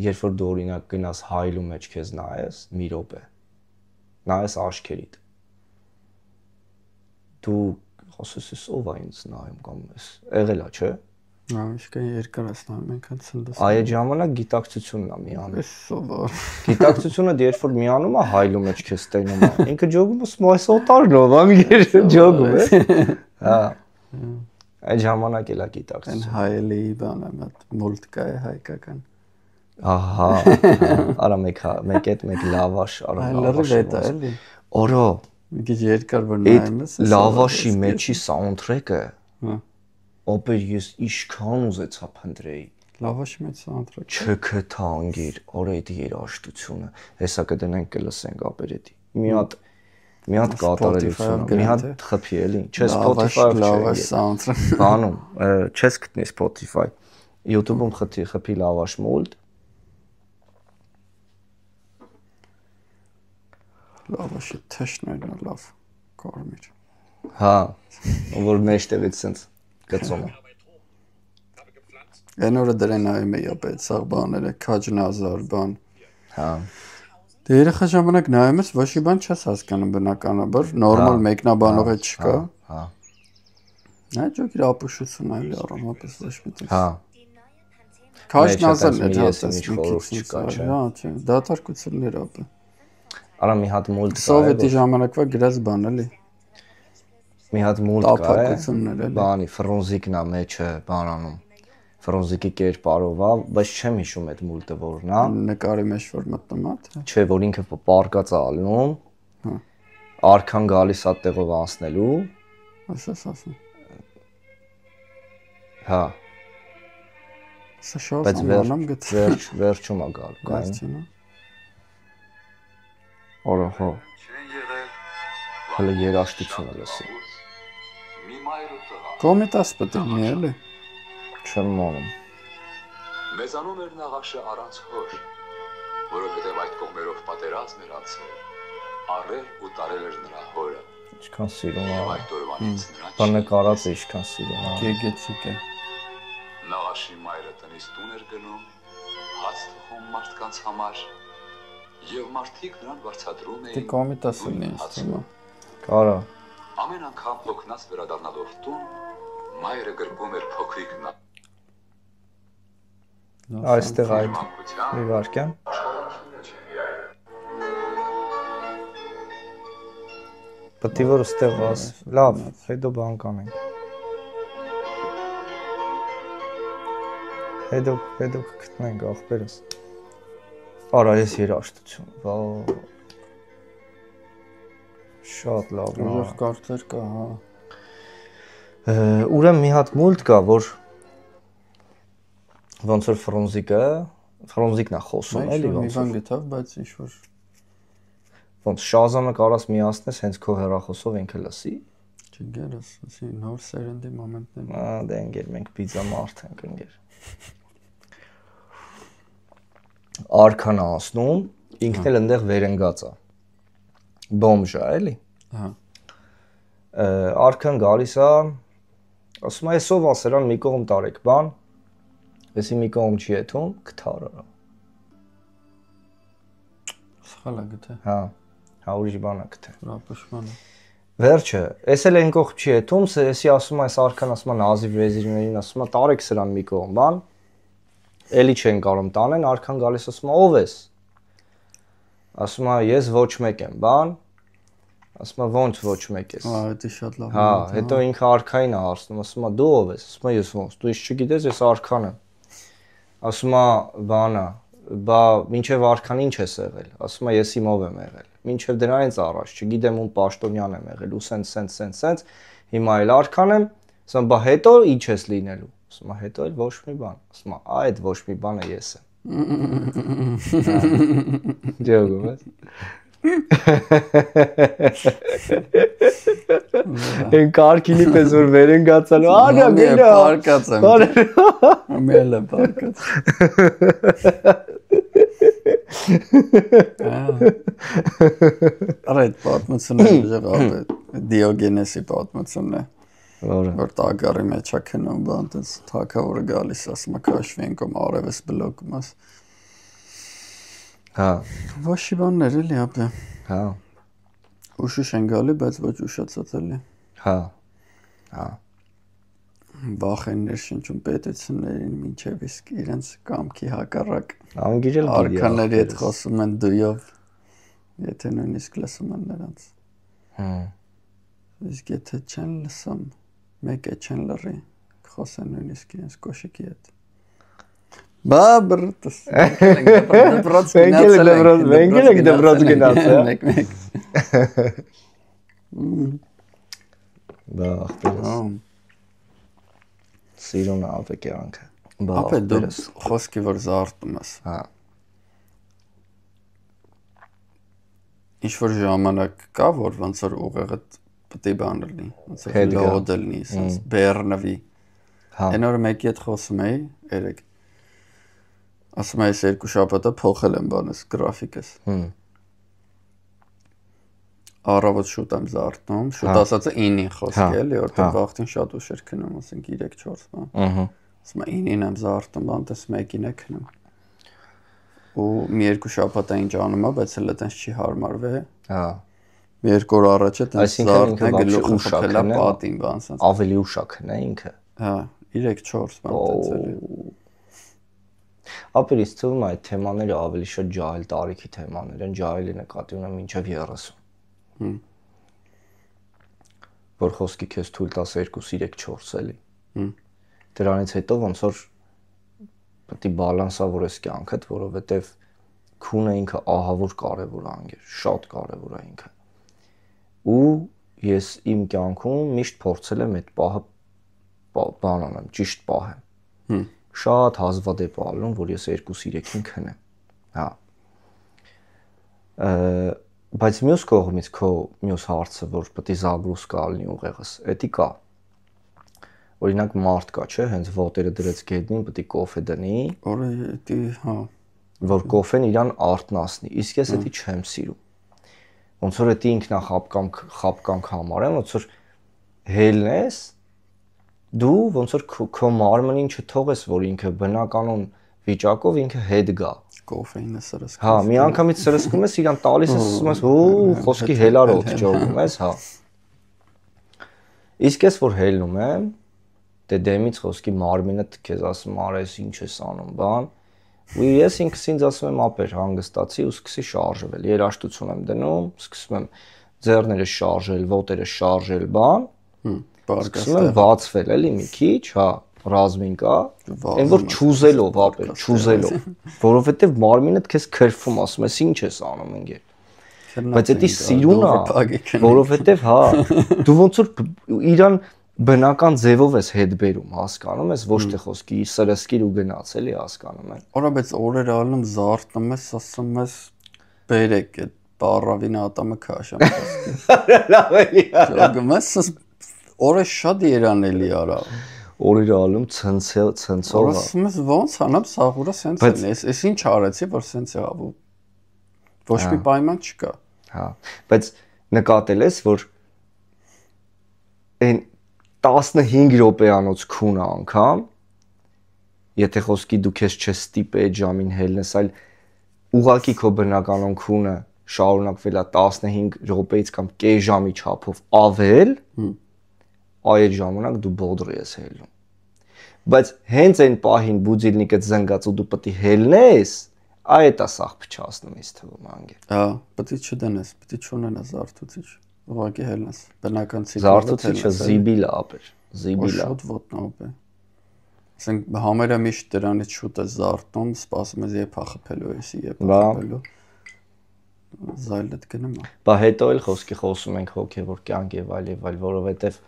երբ որ դու օրինակ գնաս հայլու մեջ քեզ նայես, մի րոպե, նայես աչքերիդ, դու ասես ով է ինձ նայում կամ ես եղել է, չէ՞։ Ահա, երկար ես նայում, այնքան ցնդես։ Այդ ժամանակ գիտակցությունն է միանում։ Սովոր։ Գիտակցությունը երբ որ միանում է հայլու մեջ քեզ տենում է, ինքը ջոգում է սմայս օտարնով, անգեր ջոգում է։ Հա։ Այդ ժամանակ էլ է գիտակցություն։ Այն հայելի բանը, մուլտկա է հայկական։ Ահա, արա մեկ այդ մեկ լավաշ, արա լավաշ էլի։ Օրո։ Մի քիչ երկար որ նայում ես։ Լավաշի մեջի սաունդթրեքը։ Հա։ Ապեր ես իշքան ուզեցա փնտրեի։ Լավաշի մեջ սաունդթրեք։ Չքթա անգիր, օր այդ երաժշտությունը։ Հեսա կդնենք կլսենք ապեր էդի։ Մի հատ կատարելություն, մի հատ խփի էլի, չէ Spotify-ով լավաշ սաունդթրեք։ Բանում, չես գտնի Spotify։ YouTube-ում խփի լավաշ մուլտ։ Լավաշի թեշներն է լավ կարմիր։ Հա, որ մեջտեղից sense գծում է։ Այն օրը դրան նայում էի ապետ սաղ բաները, քաջնազար բան։ Հա։ Դե երեխա ժամանակ նայում ես, ոչ մի բան չես հասկանում բնականաբար, նորմալ մեկնաբանող է չկա։ Հա։ Նա ջոկիր ապուշություն այլ առանձնապես ոչ մի տես։ Հա։ Քաջնազարն է հատած ինչ խորհուրդ չկա, չէ։ Հա, չէ, դատարկություններ ապը։ Արա մի հատ մուլտ կա։ Սովետի ժամանակվա գրած բան էլի։ Մի հատ մուլտ կա, էլի։ Բանի Ֆրոնզիկն է մեջը բանանում։ Ֆրոնզիկի կերպարով է, բայց չեմ հիշում այդ մուլտը որն է։ Նկարի մեջ որ մտնում է, թե։ Չէ, որ ինքը պարկած է ալնում։ Հա։ Արքան գալիս է տեղով անցնելու։ Ասա։ Հա։ Սա շոս անամ գտե։ Վերջում է գալ, կային։ Գալցինա։ Օրը հո։ հələ երաշտությունը լսի։ Կոմիտաս պետք է լինի, Չեմ մոնում։ Մեզանում էր նաղաշը առանց հոր, որովհետև այդ կողմերով պատերազմ էր անցել, առել ու տարել էր նրա հորը։ Ինչքան սիրուն է։ Այդ օրվանից նրան Բանը կարած է ինչքան սիրուն է։ գեգեցիկ է։ Նաղաշի մայրը տնից տուն էր գնում, հաց թխում մարդկանց համար, եւ մարդիկ նրան վարձատրում Դե էին։ կոմիտաս լինի ինձ թվում։ Կարա։ Ամեն անգամ հոգնած վերադառնալով տուն, մայրը գրկում էր փոքրիկ Այստեղ այդ մի վարքյան։ Պետք է որ ստեղ աս։ Լավ, հետո բան կանենք։ Հետո կգտնենք ախպերս։ Արա ես երաշտություն։ Վա։ Շատ լավ։ Ուժեղ կարծեր կա, հա։ Ուրեմն մի հատ մուլտ կա, որ ոնց որ Ֆրոնզիկն է խոսում, էլի ոնց։ Մի բան գտավ, բայց ինչ որ Ոնց Շազամը կարաս միացնես հենց քո հեռախոսով ինքը լսի։ չգերս, ասի նոր սերնդի մոմենտներ։ Դե ընկեր, մենք պիզա մարդ ենք ընկեր։ Արքան ասնում, ինքն էլ այնտեղ վերընկած է։ Բոմժ է, էլի։ Հա։ Արքան գալիս է, ասում է, «Այսով ասերան մի կողմ տարեք բան, եսի մի կողմ չի եթում, կթարը»։ Սխալ է գտե։ Հա, ուրիշ բան է գտե։ Ռապշմանը։ Վերջը, էս էլ այն կողմ չի եթում, եսի ասում է, այս արքան ասում է Նազիվ վեզիրներին, ասում է, տարեք սրան մի կողմ բան, էլի չեն կարող տանեն, արքան գալիս ասում է, ով ես։ Ասում է, ես ոչ մեկ եմ, բան։ Ասում է, ոնց ոչ մեկ ես։ Հա, դա շատ լավ։ Հա, հետո ինքը արքային է հարցնում, ասում է, դու ով ես։ Ասում է, ես ոնց, դու ինչ չգիտես, ես արքան եմ։ Ասում է, բանա, բա մինչև արքան ինչ ես եղել։ Ասում է, ես իմով եմ եղել։ Մինչև դրանից առաջ, չգիտեմ ում պաշտոնյան եմ եղել, ու սենց, հիմա էլ արքան եմ։ Ասում է, բա հետո ինչ ես լինելու։ Ասում է, հետո էլ ոչ մի բան։ Ասում է, այդ ոչ մի բանը ես եմ։ Ջոգում ես։ Են կարքինի պես որ վերընկացալու, արա գնա։ Պարկած եմ։ Ամելը պարկած։ Արա այդ պատմությունը ուժեղ է, Դիոգենեսի պատմությունն է։ Որ տագարի մեջ է քնում, բան տես թագավորը գալիս, ասում է քաշվի ենքում արևս բլոկում ես։ Հա։ Ոչի բաններ էլի ապե։ Հա։ Ուշուշ են գալի, բայց ոչ ուշացած էլի։ Հա։ Հա։ Վախեններ շնչում պետություններին մինչև իսկ իրենց կամքի հակառակ։ Անգիրել արքաների հետ խոսում են դույով, եթե նույնիսկ լսում են նրանց։ Իսկ եթե չեն լսում, մեկ է չեն լռի, խոսեն նույնիսկ իրենց կոշիկի հետ։ Բա բրտս։ Մենք դպրոց գնացել։ Մեկ։ Բա ախպերս։ Սիրուն ապե կյանքը։ Ապե դու խոսքի որ զարթում ես։ Հա։ Ինչ որ ժամանակ կա, որ ոնց որ ուղեղը պետք է բան լինի, ոնց որ լոդ լինի, sense բեռնվի։ Այն օրը մեկի հետ խոսում էի, երեք։ Ասում եմ, ես երկու շաբաթը փոխել եմ բանս, գրաֆիկս։ Առավոտ շուտ եմ զարթնում, շուտ ասածը 9-ին խոսք էլի, որտեղ վաղտին շատ ուշ էր քնում, ասենք 3-4 բան։ Ասում եմ 9-ին եմ զարթնում, բան տես 1-ին է քնում։ Ու մի երկու շաբաթ է ինչ անում է, բայց հələ տենց չի հարմարվել։ Հա։ Մի երկու օր առաջ է տենց զարթն է գլուխը խփելա պատին, բան ասած։ Ավելի ուշ է քնա ինքը։ Հա, 3-4 բան տենց էլի։ Ապերից թվում է այդ թեմաները ավելի շատ ջահել տարիքի թեմաներ են, ջահելի նկատի ունեմ մինչև 30։ Որ խոսքի քեզ թույլ տաս 2-3-4 էլի։ Դրանից հետո ոնց որ պետք է բալանսավորես կյանքդ, որովհետև քունը ինքը ահավոր կարևոր է անգեր, շատ կարևոր է ինքը։ Ու ես իմ կյանքում միշտ փորձել եմ այդ պահը բան անեմ, ճիշտ պահեմ։ Շատ հազվադեպ ալնում, որ ես 2-3-ին քնեմ։ Հա։ բայց մյուս կողմից քո մյուս հարցը, որ պետք է զագրուսկա լինի ուղեղս, էդի կա։ Օրինակ մարդ կա, չէ, հենց ոտերը դրեց գետնին, պետք է կոֆե դնի, Որը դի, հա, որ կոֆեն իրան արտնասնի։ Իսկ ես էդի չեմ սիրում։ Ոնց որ էդի խապկանք համարեմ, ոնց որ հելնես, դու ոնց որ քո մարմնին չթողես, որ ինքը բնականon վիճակով ինքը հետ գա։ կոֆեինը սրսկում։ Հա, մի անգամից սրսկում ես, իրան տալիս ես, ասում ես, «Հո, խոսքի հելարոտ ջողում ես», հա։ Իսկ ես որ հելնում եմ, դե դեմից խոսքի մարմինը քեզ ասում արես ինչ ես անում, բան։ Ու ես ինքս ինձ ասում եմ, ապեր հանգստացի ու սկսի շարժվել։ Երաշտություն եմ դնում, սկսում եմ ձեռները շարժել, ոտերը շարժել, բան։ Սկսում եմ բացվել, էլի մի քիչ, հա, ռազմին կա, այն որ չուզելով, ապեր, չուզելով, որովհետև մարմինդ քեզ քրվում, ասում ես ինչ ես անում ընկեր։ Բայց դա սիրուն է, որովհետև հա, դու ոնց որ իրան բնական ձևով ես հետ բերում, հասկանում ես, ոչ թե խոսքի սրսկիր ու գնաց, էլի հասկանում ես։ Օրա բայց օրեր ալնում զարթնում ես, ասում ես բերեք այդ բառավին ատամը քաշամ խոսքի։ Լավ էլի։ Ճոգում ես, օրը շատ երանելի արա։ Օրեր ալում ցնցող։ Ասում ես ոնց անամ, սաղուրը սենց է։ Էս ինչ արեցի, որ սենց եղավ։ Ոչ մի պայման չկա։ Հա, բայց նկատել ես, որ այն 15 րոպեանոց քունը անգամ, եթե խոսքի դու քեզ չես ստիպե այդ ժամին հելնես, այլ ուղակի քո բնականon քունը շարունակվել է 15 րոպեից կամ կես ժամի չափով ավել, այդ ժամանակ դու բոդր ես հելնում։ Բայց հենց այն պահին բուձիլնիկը զնգած ու դու պետք է հելնես, այդ է սաղ փչացնում ինձ թվում անգեր։ Հա, պետք է չդնես, պետք է չունենաս զարթուցիչ, ուղղակի հելնես։ Բնական ցիկլը զարթուցիչը զիբիլ է, ապեր, զիբիլ է։ Շատ ոտնապ է։ Ասենք համերը միշտ դրանից շուտ է զարթնում, սպասում ես երբ խփելու ես, երբ խփելու։ Զայլդ գնում է։ Բա հետո էլ խոսքի խոսում ենք հոգևոր կյանք եւ այլ, որովհետեւ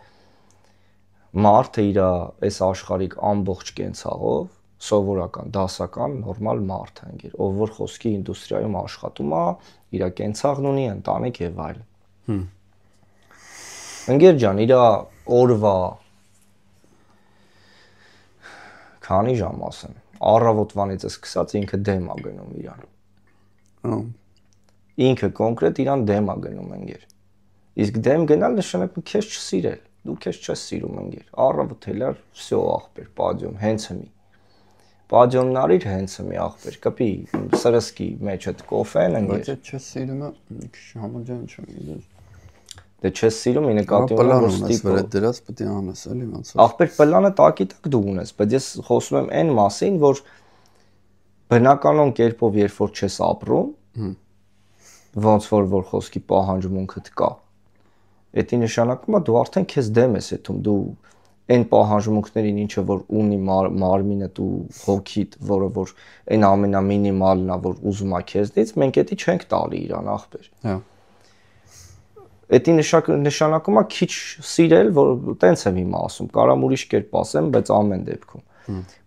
մարդը իր այս աշխարհիկ ամբողջ կենցաղով սովորական, դասական, նորմալ մարդ է, ընկեր, ով որ խոսքի ինդուստրիայում աշխատում է, իր կենցաղն ունի, ընտանիք եւ այլն։ Ընկեր ջան, իր օրվա քանի ժամ ասեմ, առավոտվանից սկսած ինքը դեմ է գնում իրան։ Ինքը կոնկրետ իրան դեմ է գնում ընկեր։ Իսկ դեմ գնալ նշանակում քեզ չսիրել, դու քեզ չես սիրում ընկեր։ Առավոտ հելար, всё ախպեր, падյում, հենց մի։ Падյումն արիր հենց մի ախպեր, կպի սրսկի մեջ այդ կոֆեն ընկեր։ Բայց այդ չես սիրումը համաձայն չեմ գիտես։ Դե չես սիրում, ի նկատի ունեմ, որ ստիպը դրած պետք է անես, էլի ոնց։ Ախպեր պլանը տակի տակ դու ունես, բայց ես խոսում եմ այն մասին, որ բնականon կերպով երբ որ չես ապրում, ոնց որ խոսքի պահանջմունքդ կա։ Դա նշանակում է դու արդեն քեզ դեմ ես եթում, դու այն պահանջմունքներին, ինչը որ ունի մարմինդ ու հոգիդ, որը որ այն ամենամինիմալն է, որ ուզում է քեզնից, մենք դա չենք տալի իրան ախպեր։ Հա։ Դա նշանակում է քիչ սիրել, որ տենց եմ հիմա ասում, կարամ ուրիշ կերպ ասեմ, բայց ամեն դեպքում։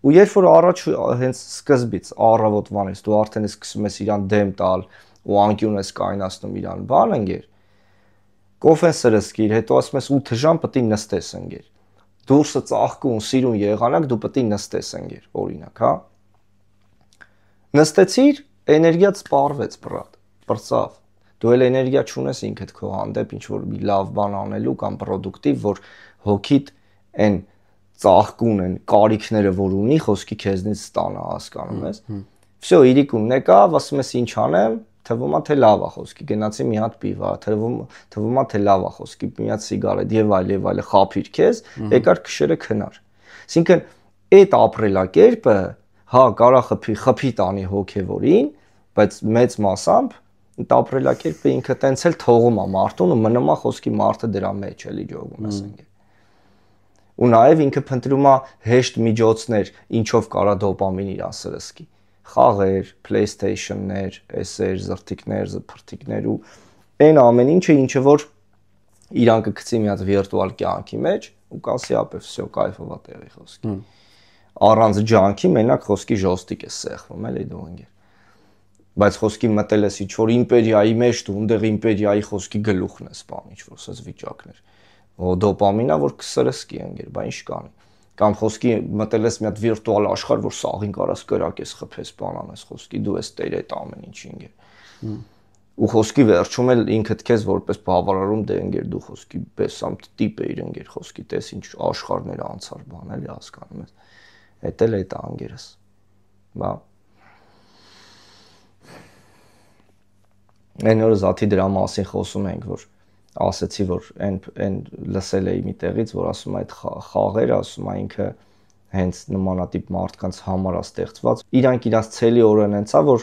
Ու երբ որ առաջ հենց սկզբից առավոտվանից դու արդեն սկսում ես իրան դեմ տալ ու անկյուն ես կայնացնում իրան, բան ընկեր։ Կոֆեն սրսկիր, հետո ասում ես 8 ժամ պետք է նստես ընկեր։ Դուրսը ծաղկուն, սիրուն եղանակ դու պետք է նստես ընկեր, օրինակ, հա։ Նստեցիր, էներգիադ սպառվեց, բրատ, բրծավ։ Դու էլ էներգիա չունես ինքդ քո հանդեպ ինչ որ մի լավ բան անելու կամ պրոդուկտիվ, որ հոգիդ այն ծաղկուն են կարիքները, որ ունի, խոսքի քեզնից ստանա, հասկանում ես։ Всё, իրիկունն եկավ, ասում ես ինչ անեմ, թվում է թե լավ է խոսքի, գնացի մի հատ պիվա, թվում է թե լավ է խոսքի, մի հատ սիգարետ եւ այլ, խափիր քեզ, եկար քշերը քնար։ Այսինքն այդ ապրելակերպը, հա, կարա խփի տանի հոգեվորին, բայց մեծ մասամբ այդ ապրելակերպը ինքը տենց էլ թողում է մարդուն ու մնում է խոսքի մարդը դրա մեջ էլի ջողում ես ընկեր։ Ու նաև ինքը փնտրում է հեշտ միջոցներ, ինչով կարա դոպամին իրան սրսկի։ Խաղեր, PlayStation-ներ, էսեր, զրթիկներ, զփրթիկներ ու այն ամեն ինչը որ իրան կգցի մի հատ վիրտուալ կյանքի մեջ ու կասի ապե всё, կայֆովա տեղի խոսքի։ Առանց ջանքի մենակ խոսքի ժոստիկ է սեղվում, էլի դու ընկեր։ բայց խոսքի մտել ես ինչ որ իմպերիայի մեջ դու ունդեղ իմպերիայի խոսքի գլուխն ես բան ինչ որ ասած վիճակներ ո դոպամինա որ կսրսկի ընկեր բա ինչ կանի կամ խոսքի մտել ես մի հատ վիրտուալ աշխարհ որ սաղին կարաս կրակես խփես բան անես խոսքի դու ես տեր այդ ամեն ինչ ընկեր ու խոսքի վերջում էլ ինքդ քեզ որպես բավարարում դե ընկեր դու խոսքի բեսամ տիպ էիր ընկեր խոսքի տես ինչ աշխարհներ անցար բան էլի հասկանում ես էդ էլ այդ անգերս բա Այն օրը զաթի դրա մասին խոսում ենք, որ ասեցի, որ այն լսել էի մի տեղից, որ ասում է այդ խաղերը, ասում է ինքը հենց նմանատիպ մարդկանց համար է ստեղծված։ Իրանք իրաց ցելի օրեն հենցա, որ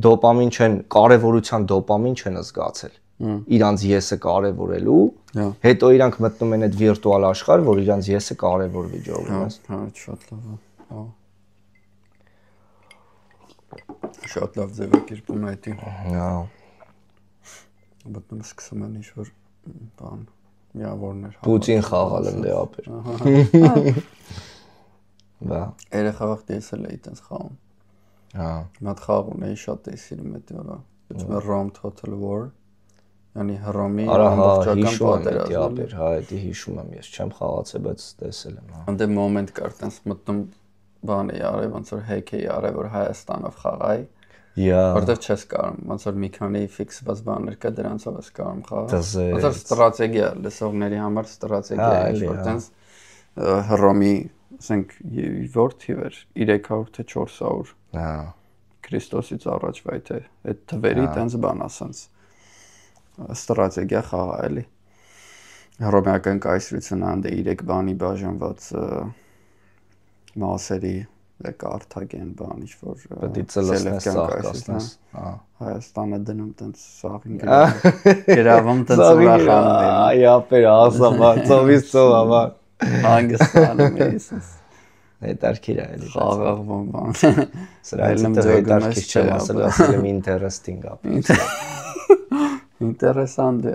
դոպամին չեն, կարևորության դոպամին չեն զգացել։ Իրանց եսը կարևորելու, հետո իրանք մտնում են այդ վիրտուալ աշխարհ, որ իրանց եսը կարևորվի ջողում ես։ Հա, շատ լավ է։ Հա։ Շատ լավ ձևակերպում է դա։ Հա։ Բտնում սկսում են ինչ-որ բան միավորներ Պուտին խաղալ են դե ապեր։ Բա։ Երեխավախ տեսել էի տես խաղում։ Հա։ Մատ խաղ ունեի շատ էի սիրում այդ օրը։ Դուք մեր Rome Total War։ Յանի Հռոմի ամբողջական պատերազմը։ Հա, դա հիշում եմ ես, չեմ խաղացել, բայց տեսել եմ, հա։ Անդե մոմենտ կար տես մտնում բան էի արել, ոնց որ հեք էի արել, որ Հայաստանով խաղայի։ Որտեղ չես կարող, ոնց որ մի քանի ֆիքսված բաներ կա, դրանցով ես կարող խաղալ։ Ոնց որ ստրատեգիա, լսողների համար ստրատեգիա է, որ տենց Հռոմի, ասենք, որ թիվեր 300 թե 400։ Հա։ Քրիստոսից առաջվա թե այդ թվերի տենց բան ասած։ Ստրատեգիա խաղա էլի։ Հռոմեական կայսրությունը անդե 3 բանի բաժանված մասերի Կարթագեն բան ինչ որ պետք է ծլացնես սաղկացնես Հայաստանը դնում տենց սաղին գրավում տենց ուրախանում է այ ապեր ասա ծովից ծով ամա հանգստանում ես հետարքիր է էլի խաղաղվում բան սրա հետարքիր չեմ ասել եմ interesting ապեր Interessante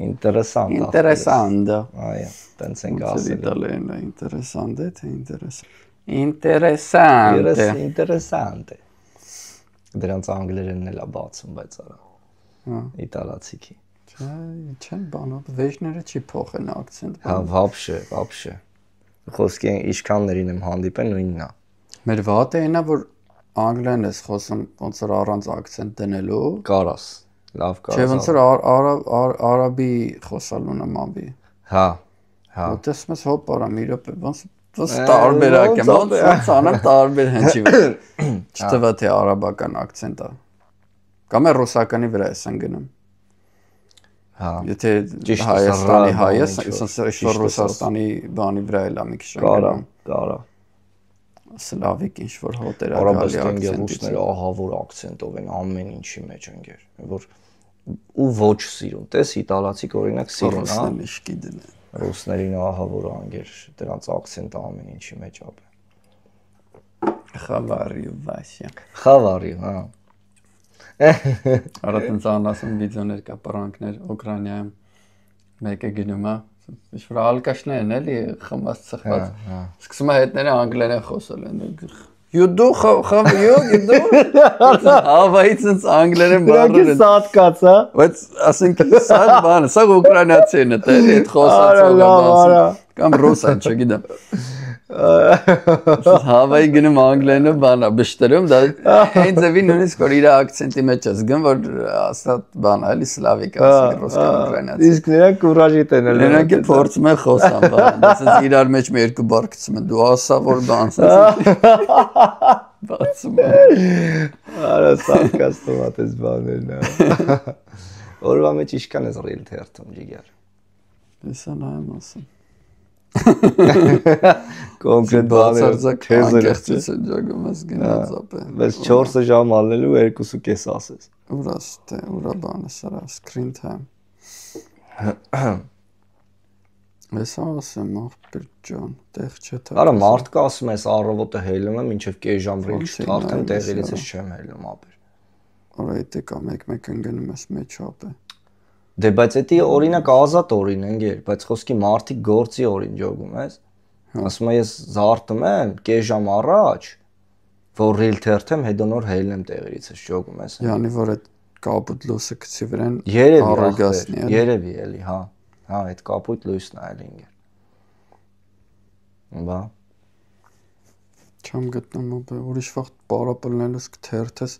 interessante interessante այո տենց ենք ասել իտալերենը interessante թե interessante Interessante դրանց անգլերենն էլ է բացում բայց արա իտալացիքի չեն բանոտ վեժները չի փոխեն ակցենտ հա вообще խոսքի ինչքաններին եմ հանդիպել նույնն է մեր վատը այնա որ անգլերեն ես խոսում ոնց որ առանց ակցենտ դնելու կարաս լավ կարաս չէ ոնց որ արաբի խոսալու նման բի հա Ոտես մեզ հոպ արա մի րոպե ոնց տարբերակ է ոնց անեմ տարբեր հնչի չտվա թե արաբական ակցենտ է կամ է ռուսականի վրա ես ընկնում հա եթե Հայաստանի հայես այսօր Ռուսաստանի բանի վրա էլ մի քիչ կարա սլավիկ ինչ որ հոտերակալի ակցենտ ռուսները ահա որ ակցենտով են ամեն ինչի մեջ ընկեր որ ու ոչ սիրուն տես իտալացիք օրինակ սիրուն հա իշկի դնեն Ռուսներին ահա որ անգեր դրանց ակցենտը ամեն ինչի մեջ ապե Խավարիու Վասյա Խավարիու հա Արա տենց անասում վիդեոներ կա պրանքներ Ուկրաինայում մեկը գնում է ինչ-որ ալկաշներ են էլի խմած ծխված սկսում է հետները անգլերեն խոսել են You do you do Հավայից ինձ անգլերեն բառեր են Սատկաց հա բայց ասենք սա բան սա ուկրաինացին է էլի այդ խոսածը կամ ռուսան չգիտեմ Հավայի գնում անգլերենով բանա բշտերում դա հենց էվի նույնիսկ որ իր ակցենտի մեջ ես գն որ ասա բանա էլի սլավիկ ասենք ռուսական ուկրաինացի իսկ նրանք կուրաժիտ են նրանք էլ փորձում են խոսան բան ասես իրար մեջ մի երկու բառ գցում են դու ասա որ բան բացում արա սակաստում ատես բաներն օրվա մեջ իշքան ես ռիլ թերթում ջիգար Հեսա նայեմ ասեմ Կոնկրետ բաներ թեզերից ջագում ես գնաց ապե բայց 4 ժամ ալնելու 2.5 ասես ուրաս թե ուրա բանը սրա screen time Հեսա ասեմ ախպեր ջան տեղ չթա Արա մարդկա ասում ես առավոտը հելում եմ մինչև կես ժամ ռիլ չթարթեմ տեղերից չեմ հելում ապե Արա եթե կա մեկ ընկնում ես մեջ ապե Դե բայց էդի օրինակ ազատ օրին ընկեր, բայց խոսքի մարդիկ գործի օրին ջոգում ես։ Ասում ես զարթում եմ կես ժամ առաջ։ որ ռիլ թերթեմ, հետո նոր հելնեմ տեղերից ես ճոգում ես։ Յանի որ այդ կապույտ լույսը գցի վրան Երևի երևի էլի, հա։ Հա, այդ կապույտ լույսն է էլի ինգեր։ Բա չեմ գտնում, ուրիշ վաղ պարապլնելս կթերթես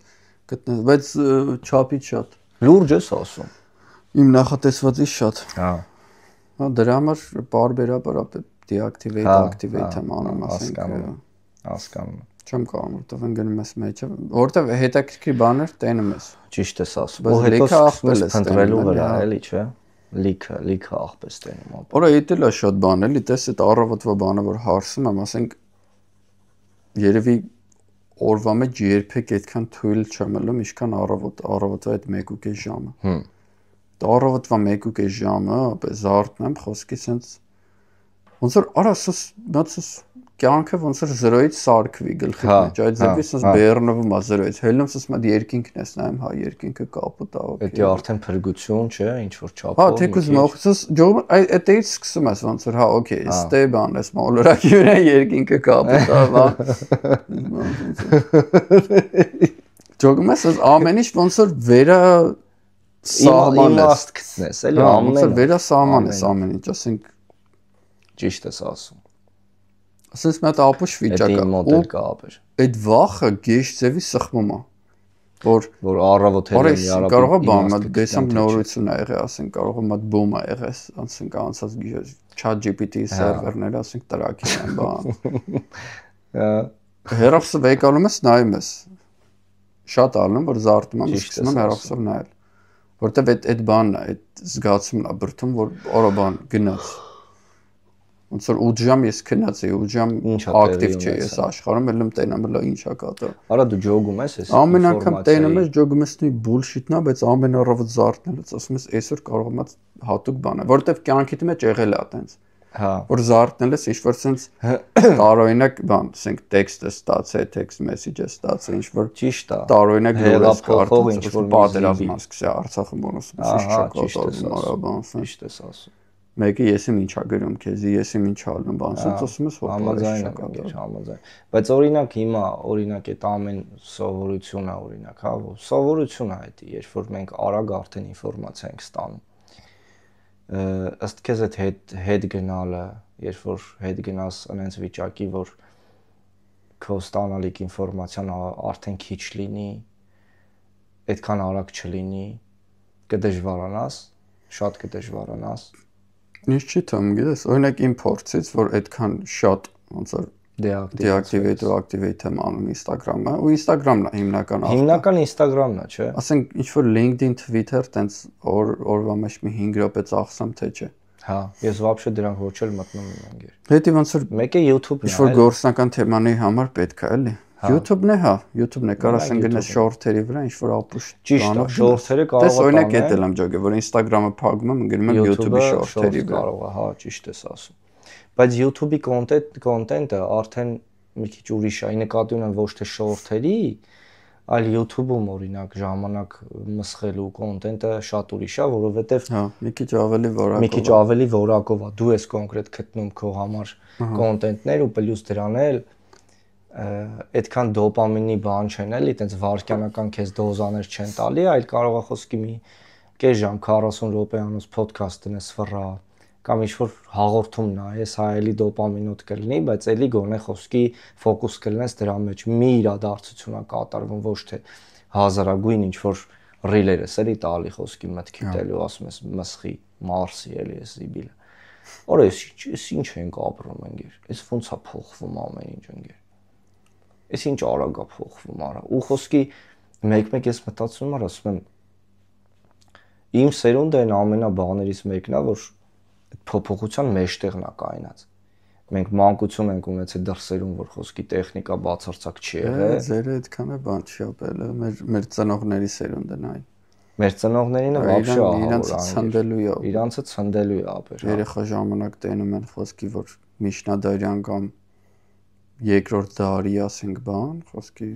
գտնես, բայց չափից շատ։ Լուրջ ես ասում։ Իմ նախատեսվածից շատ։ Հա։ Հա, դրա համար բարբերաբար deactivate, activate եմ անում, ասենք։ Հասկանում։ Չեմ կարող, որտեղ ընկնում ես մեջը, որտեղ հետաքրքիր բաներ տենում ես։ Ճիշտ ես ասում։ Ու հետո ախպել ես փնտրելու վրա, էլի, չէ։ Լիքը ախպես տենում։ Որը էտել է շատ բան, էլի, տես այդ առավոտվա բանը, որ հարսում եմ, ասենք երևի օրվա մեջ երբեք այդքան թույլ չեմ ելում, ինչքան առավոտվա այդ 1:30 ժամը։ Առավոտվա 1:30 ժամը, զարթնեմ, խոսքի sense ոնց որ արասս մածս կյանքը ոնց որ 0-ից սարքվի գլխի մեջ, այդ ձևի sense բեռնվում է 0-ից, հելնում sense մատ երկինքն ես նայում, հա երկինքը կապուտ է, օքեյ։ Դա արդեն փրկություն չէ, ինչ որ չափով։ Հա, թեկուզ մոխսս ջոմ այդից սկսում ես ոնց որ հա, օքեյ, ստեբան ես մոլորակի վրա երկինքը կապուտ է, հա։ Ջոգում ես ամեն ինչ ոնց որ վերա սահման ես գտնես, էլի ամեն ինչ վերա սահման ես ամեն ինչ, ասենք ճիշտ ես ասում։ Ասես մի հատ ապուշ վիճակա ու այդ վախը գեշ ձևի սխմում է, որ առավոտ հելն իարապ կարող է բան, մատ դեսանք նորություն ա եղել, ասենք կարող է մատ բում ա եղել, ասենք անցած ChatGPT սերվերները, ասենք տրակին են բան։ Հերոսը վեկալում ես նայում ես։ Շատ ալնում, որ զարթում եմ, սկսում եմ հերոսով նայել։ Որտեվ այդ բանն է, այդ զգացումն է բրդում, որ օրա բան գնաց։ Ոնց որ 8 ժամ ես քնած էի, 8 ժամ ակտիվ չէի ես աշխարհում, ելում տենամ լա ինչա կատա։ Արա դու ջոգում ես էս ամեն անգամ տենում ես, ջոգում ես նույն բուլշիթն է, բայց ամեն առավոտ զարթնելուց ասում ես այսօր կարող եմ հատուկ բան է, որտեվ կյանքիդ մեջ եղել է այտենց։ Հա։ Որ զարթնել ես ինչ որ sense տարօրինակ բան, ասենք տեքստը ստացել, text message-ը ստացել, ինչ որ ճիշտ է։ Տարօրինակ լուրջ կարտով ինչ որ պատերազմ ասկսի Արցախը մոնոսում, ճիշտ ես ասում։ Մեկը ես եմ ինչա գրում քեզի, ես եմ ինչ անում, բան, ասած ասում ես համաձայն։ Բայց օրինակ հիմա, օրինակ այդ ամեն սովորությունն է, օրինակ, հա, սովորություն է դա, երբ որ մենք արագ արդեն ինֆորմացիա ենք ստանում։ Ըստ քեզ այդ հետ գնալը, երբ որ հետ գնաս այնց վիճակի, որ քո ստանալիք ինֆորմացիան արդեն քիչ լինի, այդքան արագ չլինի, կդժվարանաս, շատ կդժվարանաս։ Ինչ չի թվում, գիտես, օրինակ իմ փորձից, որ այդքան շատ ոնց որ deactivate ու activate եմ անում Instagram-ը, ու Instagram-ն է հիմնական Instagram-ն է, չէ։ Ասենք ինչ որ LinkedIn, Twitter, տենց օրվա մեջ մի 5 րոպե ծախսեմ, թե չէ։ Հա, ես вообще դրանք ոչ էլ մտնում եմ անգեր։ Հետի ոնց որ մեկը YouTube-ն է։ Ինչ որ գործնական թեմաների համար պետք է, էլի։ YouTube-ն է, հա, YouTube-ն է, կարող ասեն գնաս short-երի վրա, ինչ որ ապուշ։ Ճիշտ է, short-երը կարող է։ Դες օրինակ էտել եմ ջոգը, որ Instagram-ը փակում եմ, գնում եմ YouTube-ի short-երի վրա։ Կարող է, հա, ճիշտ ես ասում։ Բայց YouTube-ի content-ը արդեն մի քիչ ուրիշ է, նկատի ունեմ ոչ թե short-երի, այլ YouTube-ում օրինակ ժամանակ մսխելու content-ը շատ ուրիշ է, որովհետև հա, մի քիչ ավելի որակով։ Մի քիչ ավելի որակով է։ Դու ես կոնկրետ գտնում քո համար content-ներ ու պլյուս դրան էլ այդքան դոպամինի բան չեն էլի, այտենց վարքյանական քեզ դոզաներ չեն տալի, այլ կարող է խոսքի մի կես ժամ 40 րոպեանոց podcast դնես ֆռա կամ ինչ-որ հաղորդում նայես, հա էլի դոպամինոտ կլինի, բայց էլի գոնե խոսքի ֆոկուս կլինես դրա մեջ, մի իրադարձություն է կատարվում, ոչ թե հազարագույն ինչ-որ ռիլերս էլի տալի խոսքի մտքի տելու, ասում ես մսխի, մարսի էլի էս զիբիլը։ Օր էս ինչ ենք ապրում ընկեր, էս ոնց է փոխվում ամեն ինչ ընկեր։ Էս ինչ արագ է փոխվում, արա։ Ու խոսքի մեկ-մեկ ես մտածում եմ, ասում եմ իմ սերունդը այն ամենաբաներից մեկն է, որ փոփոխության մեջտեղն է կայնած։ Մենք մանկություն ենք ունեցել դրսերում, որ խոսքի տեխնիկա բացարձակ չի եղել։ Ձերը այդքան է բան չի ապել, մեր ծնողների սերունդն այն։ Մեր ծնողներինը вообще իրանցը ցնդելու է։ Իրանցը ցնդելու է ապեր։ Երեխա ժամանակ տենում են խոսքի, որ Միշնադարյան կամ երկրորդ դարի ասենք բան, խոսքի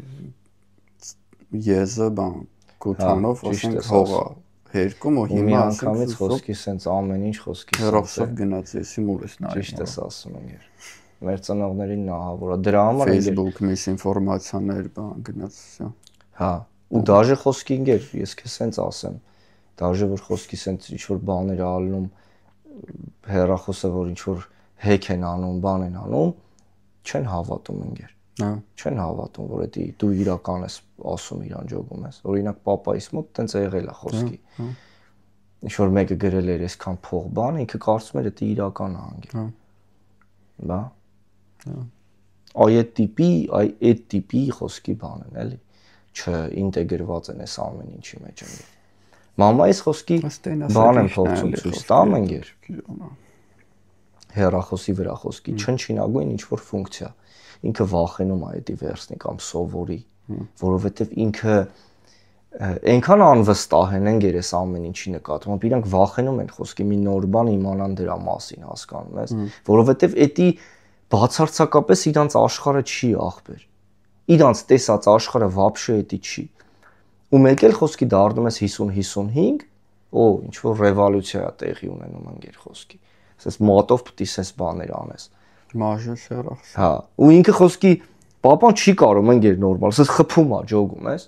եզը բան, գութանով ասենք հողա հերկում ու հիմա անգամից խոսքի սենց ամեն ինչ խոսքի հերոսով գնաց էսի մուրս նայ։ Ճիշտ ես ասում եմ։ մեր ծնողներին նահավորա։ Դրա համար Facebook միսինֆորմացիաներ բան գնաց, всё։ Հա, ու դաժե խոսքի ինգեր, ես քեզ սենց ասեմ, դաժե որ խոսքի սենց ինչ որ բաներ ալնում, հերախոսը որ ինչ որ հեք են անում, բան են անում, չեն հավատում ինգեր։ Հա։ Չեն հավատում, որ դա դու իրական ես ասում, իրան ջոգում ես։ Օրինակ papaիս մոտ տենց եղել է խոսքի։ Ինչ որ մեկը գրել էր այսքան փող բան, ինքը կարծում էր դա իրական է անգել։ Բա։ Այդ տիպի խոսքի բան են, էլի։ Չինտեգրված են այս ամեն ինչի մեջ անգել։ Մամայիս խոսքի բան են փորձում ցույց տամ անգեր։ Հեռախոսի վրա խոսքի չնչինագույն ինչ որ ֆունկցիա։ Ինքը վախենում է դա վերցնի կամ սովորի, որովհետև ինքը այնքան անվստահ են գերես ամեն ինչի նկատմամբ, իրանք վախենում են խոսքի մի նոր բան իմանան դրա մասին, հասկանում ես, որովհետև դա բացարձակապես իրանց աշխարհը չի ախպեր։ Իրանց տեսած աշխարհը вообще դա չի։ Ու մեկ էլ խոսքի դառնում ես 50-55, ինչ որ ռևոլյուցիա է տեղի ունենում անգեր խոսքի։ Ասես մոտով պետք է սես բաներ անես։ Մաժը շերախս։ Հա, ու ինքը խոսքի պապան չի կարող անգեր նորմալ, ասես խփում է, ջոգում ես։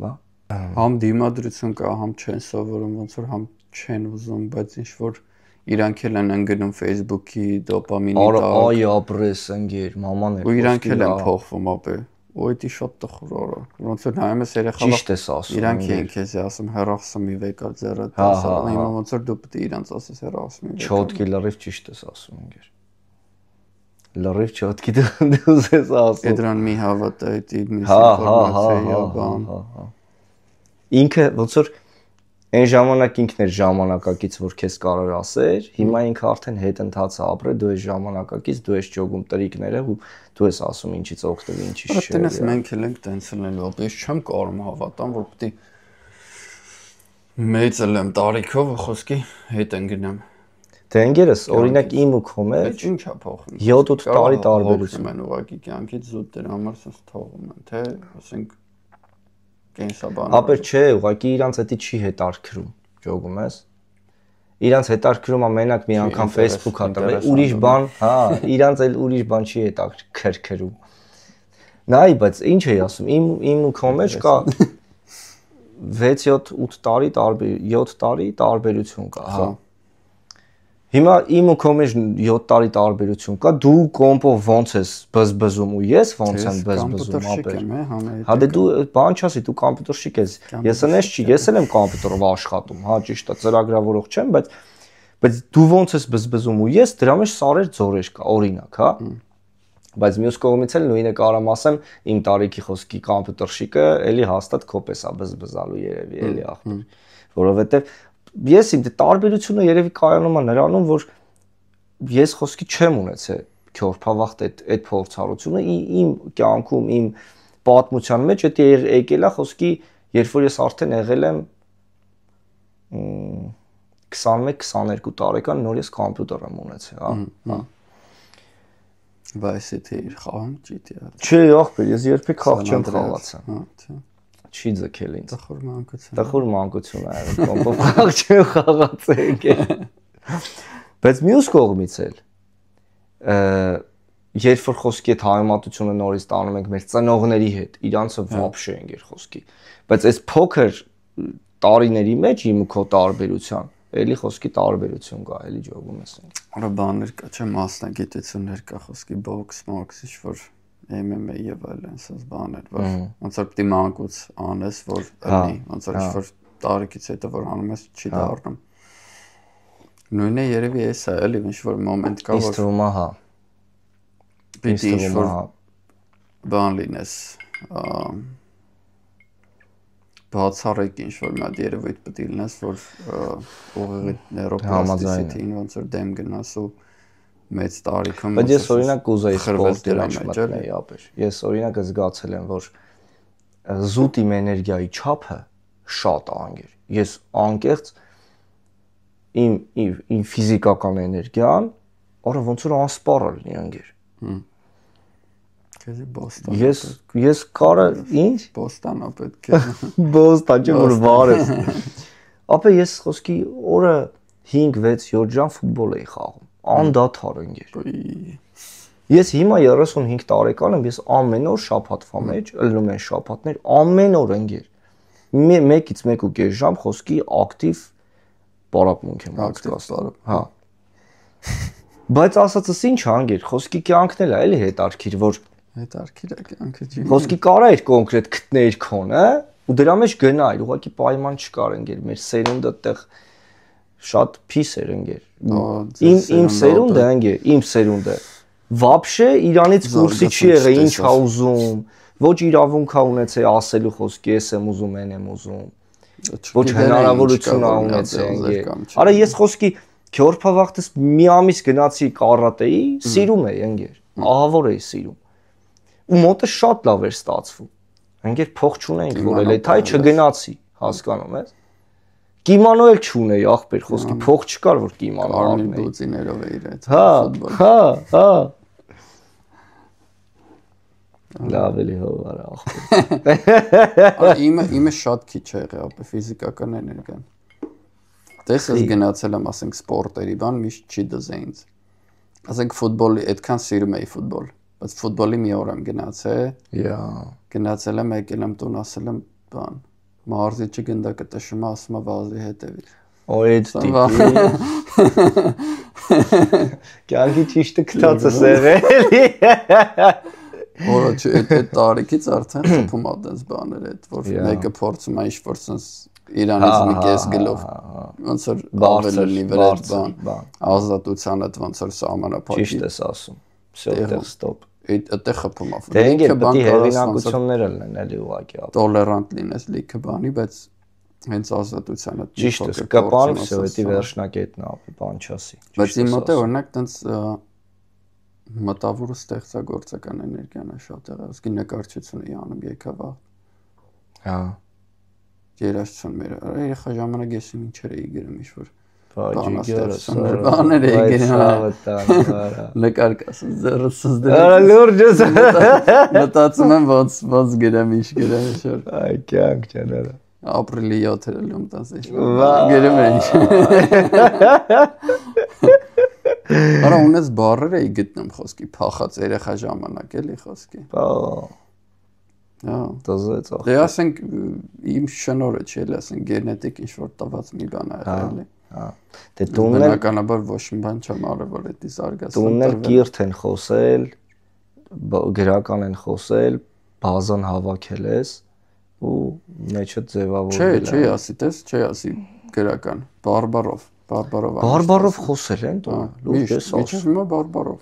Բա։ Համ դիմադրություն կա, համ չեն սովորում, ոնց որ համ չեն ուզում, բայց ինչ որ իրանք էլ են ընկնում Facebook-ի դոպամինի տակ։ Այ ապրես անգեր, մաման է։ Ու իրանք էլ են փոխվում ապե։ Ու դա շատ տխուր արա։ Ոնց որ նայում ես երեխա։ Ճիշտ ես ասում։ Իրանք են քեզ ասում հեռախոսը մի վեկա ձեռը տասը, հիմա ոնց որ դու պետք է իրանց ասես հեռախոսը մի վեկա։ Չոտքի լրիվ ճիշտ ես ասում անգեր։ Լրիվ չոտքի դու ես ասում։ Դրան մի հավատա, դա մի ինֆորմացիա բան։ Ինքը ոնց որ այն ժամանակ ինքն էր ժամանակակից, որ քեզ կարող ասեր, հիմա ինքը արդեն հետընթաց է ապրել, դու ես ժամանակակից, դու ես ճոգում տրիկները ու դու ես ասում ինչից օգտվել, ինչից չէ։ Այդտենց մենք էլ ենք տենց լինելու, ես չեմ կարող հավատամ, որ պետք է մեծ եմ տարիքով խոսքի հետ ընկնեմ։ Դե ընկերս, օրինակ իմ ու քո մեջ ինչ է փոխվում։ 7-8 տարի տարբերություն են ուղղակի կյանքից զուտ դրա համար sense թողում են, թե ասենք կենսաբան։ Ապեր չէ, ուղղակի իրանց էդի չի հետարքրում, ջոգում ես։ Իրանց հետարքրում է մենակ մի անգամ Facebook-ա տվել, ուրիշ բան, հա, իրանց էլ ուրիշ բան չի հետարքրում։ Նայ, բայց ինչ էի ասում, իմ ու քո մեջ կա 6-7 տարի տարբերություն կա, հա։ Հիմա իմ ու քո մեջ 7 տարի տարբերություն կա, դու կոմպով ոնց ես բզբզում ու ես ոնց եմ բզբզում ապեր։ Հա դե դու բան չասի, դու կոմպյուտերշիկ ես։ Ես այնպես չի, ես էլ եմ կոմպյուտերով աշխատում, հա ճիշտ է, ծրագրավորող չեմ, բայց դու ոնց ես բզբզում ու ես դրա մեջ սարեր ձորեր կա, օրինակ, հա։ Բայց մյուս կողմից էլ նույնը կարամ ասեմ, իմ տարիքի խոսքի կոմպյուտերշիկը էլի հաստատ կոպես է բզբզալու երևի, էլի ախպեր, որովհետև ես իմ տարբերությունը երևի կայանում է նրանում, որ ես խոսքի չեմ ունեցել քյորփավախտ այդ փորձառությունը իմ կյանքում, իմ պատմության մեջ դա եկել է խոսքի, երբ որ ես արդեն եղել եմ 21-22 տարեկան, նոր ես կոմպյուտեր եմ ունեցել, հա։ Բայց եթե խաղում GTA։ Չէ, ախպեր, ես երբեք խաղ չեմ խաղացել։ Հա, չի ձգել ինձ։ Տխուր մանկություն է եղել, կոմպով խաղ չեմ խաղացել։ Բայց մյուս կողմից էլ երբ որ խոսքի այդ համեմատությունը նորից տանում ենք մեր ծնողների հետ, իրանցը вообще ենք իր խոսքի։ Բայց այս փոքր տարիների մեջ իմ ու քո տարբերության, էլի խոսքի տարբերություն կա, էլի ջոգում ես։ Արա բաներ կա, չէ, մասնագիտություններ կա խոսքի box, ինչ որ MMA եւ այլն, ասես բաներ, որ ոնց որ պիտի մանկուց անես, որ լինի, ոնց որ ինչ-որ տարիքից հետո որ անում ես չի դառնում։ Նույնը երևի էս է, էլի ինչ որ մոմենտ կա, որ Իսկ թվում է, հա։ Պիտի ինչ-որ բան լինես, բացառիկ ինչ-որ մի հատ երևույթ պիտի լինես, որ ուղիղ նեյրոպլաստիսիտին ոնց որ դեմ գնաս ու մեծ տարիքում։ Բայց ես օրինակ կուզեի սպորտի մեջ մտնել ապեր։ Ես օրինակ զգացել եմ, որ զուտ իմ էներգիայի չափը շատ է անգեր։ Ես անկեղծ իմ ֆիզիկական էներգիան, որը ոնց որ անսպառ լինի անգեր։ Քեզի Բոստոն։ Ես կարա ինչ Բոստոնը պետք է։ Բոստոն չէ որ վարես։ Ապա ես խոսքի օրը 5-6-7 ժամ ֆուտբոլ էի խաղում։ անդադար ընկեր։ Ես հիմա 35 տարեկան եմ, ես ամեն օր շաբաթվա մեջ, ելնում են շաբաթներ, ամեն օր ընկեր։ 1-ից 1.5 ժամ խոսքի ակտիվ պարապմունք եմ անցկացնում։ Հա։ Բայց ասածս ինչ անգեր, խոսքի կյանքն էլ է, էլի հետարքիր, որ հետարքիր է կյանքը չի։ Խոսքի կարա էր կոնկրետ գտներ քոնը, ու դրա մեջ գնայր, ուղղակի պայման չկար ընկեր, մեր սերունդը այդտեղ շատ փիս էր ընկեր։ Իմ սերունդը ընկեր, իմ սերունդը Вообще իրանից կուրսի չի եղել, ինչ ա ուզում, ոչ իրավունք ա ունեցել ասելու խոսքի, ես եմ ուզում, են եմ ուզում։ Ոչ հնարավորություն ա ունեցել։ Արա ես խոսքի քյորփավախտս մի ամիս գնացի կարատեի, սիրում էի ընկեր, ահավոր էի սիրում։ Ու մոտը շատ լավ էր ստացվում։ Ընկեր փող չունեինք, որ էլ այդայ չգնացի, հասկանում ես։ Կիմանո էլ չունեի, ախպեր, խոսքի փող չկար, որ կիմանո առնեի։ Դուծիներով էիր այդ։ Հա։ Լավ էլի հովար ախպեր։ Իմը շատ քիչ է եղել, ապա ֆիզիկական էներգիան։ Տեսես գնացել եմ, ասենք սպորտերի բան, միշտ չի դզե ինձ։ Ասենք ֆուտբոլի, այդքան սիրում էի ֆուտբոլ, բայց ֆուտբոլի մի օր եմ գնացել։ Գնացել եմ, եկել եմ տուն, ասել եմ, բան, մարզիչը գնդակը տշում է, ասում է վազի հետևից։ Այդ տիպի։ Կյանքի ճիշտը գտածս եղել։ Որոչ այդ տարիքից արդեն խփում ա դες բաներ այդ, որ մեկը փորձում է ինչ-որ sense Իրանից մի կես գլով ոնց որ ավելի վրեջ բան ազատության այդ ոնց որ սահմանափակի։ Ճիշտ ես ասում։ Всё, այդտեղ ստոպ։ Այդտեղ խփում ա։ Դե ինքը պետք է հեղինակություններ լինեն էլի ուղղակի։ Տոլերանտ լինես լիքը բանի, բայց հենց ազատությանը ճիշտ է, կապան, всё, դա վերջնակետն է, ապի բան չասի։ Բայց իմ մոտ է օրինակ տենց մտավոր ստեղծագործական էներգիան է շատ եղել, ոսկի նկարչություն էի անում եկավա։ Հա։ Երաժշտություն մեր երեխա ժամանակ ես ինչեր էի գրում ինչ-որ բաներ էի գրում։ Նկար կասում ձեռսս դրել։ Արա լուրջս։ Մտածում եմ ոնց գրեմ, ինչ գրեմ շուտ։ Այ կյանք ճանարա։ Ապրիլի 7-ը լում տասեջ։ Գրում եմ ինչ։ Արա ունես բառեր էի գտնում խոսքի, փախած երեխա ժամանակ էլի խոսքի։ Հա, դոզեց ախ։ Դե ասենք իմ շնորհը չի էլի, ասենք գենետիկ ինչ-որ տված մի բան ա եղել։ Հա։ Դե տունն էլ բնականաբար ոչ մի բան չեմ արել, որ դա զարգացնի։ Տունն էլ կիրթ են խոսել, գրական են խոսել, բազան հավաքել ես ու մեջը ձևավորվել։ Չի ասի, տես, չի ասի գրական, բարբարով Բարբարով խոսել են տուն։ Լուրջ ես ասում։ Միջև հիմա բարբարով։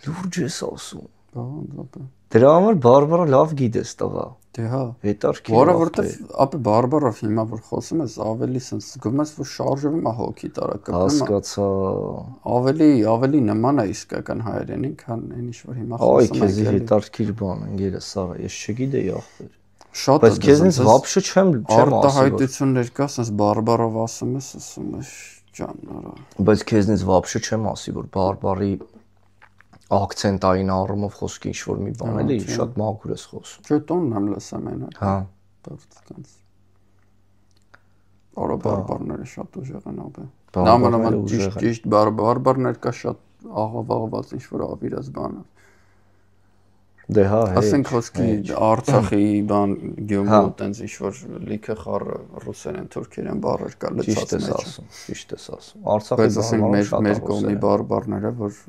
Լուրջ ես ասում։ Բան։ Դրա համար բարբարը լավ գիտես տղա։ Դե հա։ Հետարքի։ Որովհետև ապա բարբարով հիմա որ խոսում ես, ավելի sense զգում ես, որ շարժվում է հոգի տարակապը։ Հասկացա։ Ավելի նման է իսկական հայերենին, քան այն ինչ որ հիմա խոսում ենք։ Այ քեզի հետարքիր բան, ընկերս Սարա, ես չգիտեի ախպեր։ Շատ բայց քեզնից вообще չեմ ասի։ Արտահայտություններ կա, sense բարբարով ասում ես ջան, արա։ Բայց քեզնից вообще չեմ ասի, որ բարբարի ակցենտային առումով խոսքի ինչ-որ մի բան էլի, շատ մաքուր ես խոսում։ Չէ, տոնն եմ լսում այնա։ Հա։ Բարձրացած։ Արա բարբարները շատ ուժեղ են ապա։ Նամանավան ճիշտ բարբարներ կա շատ աղավաղված ինչ-որ ավիրած բանը։ Դե հա, ասենք խոսքի Արցախի բան գյուղը տենց ինչ-որ լիքը խառը ռուսերեն, թուրքերեն բառեր կա լցած մեջ։ Ճիշտ ես ասում։ Արցախի բառերը շատ մեր կողմի բարբարները, որ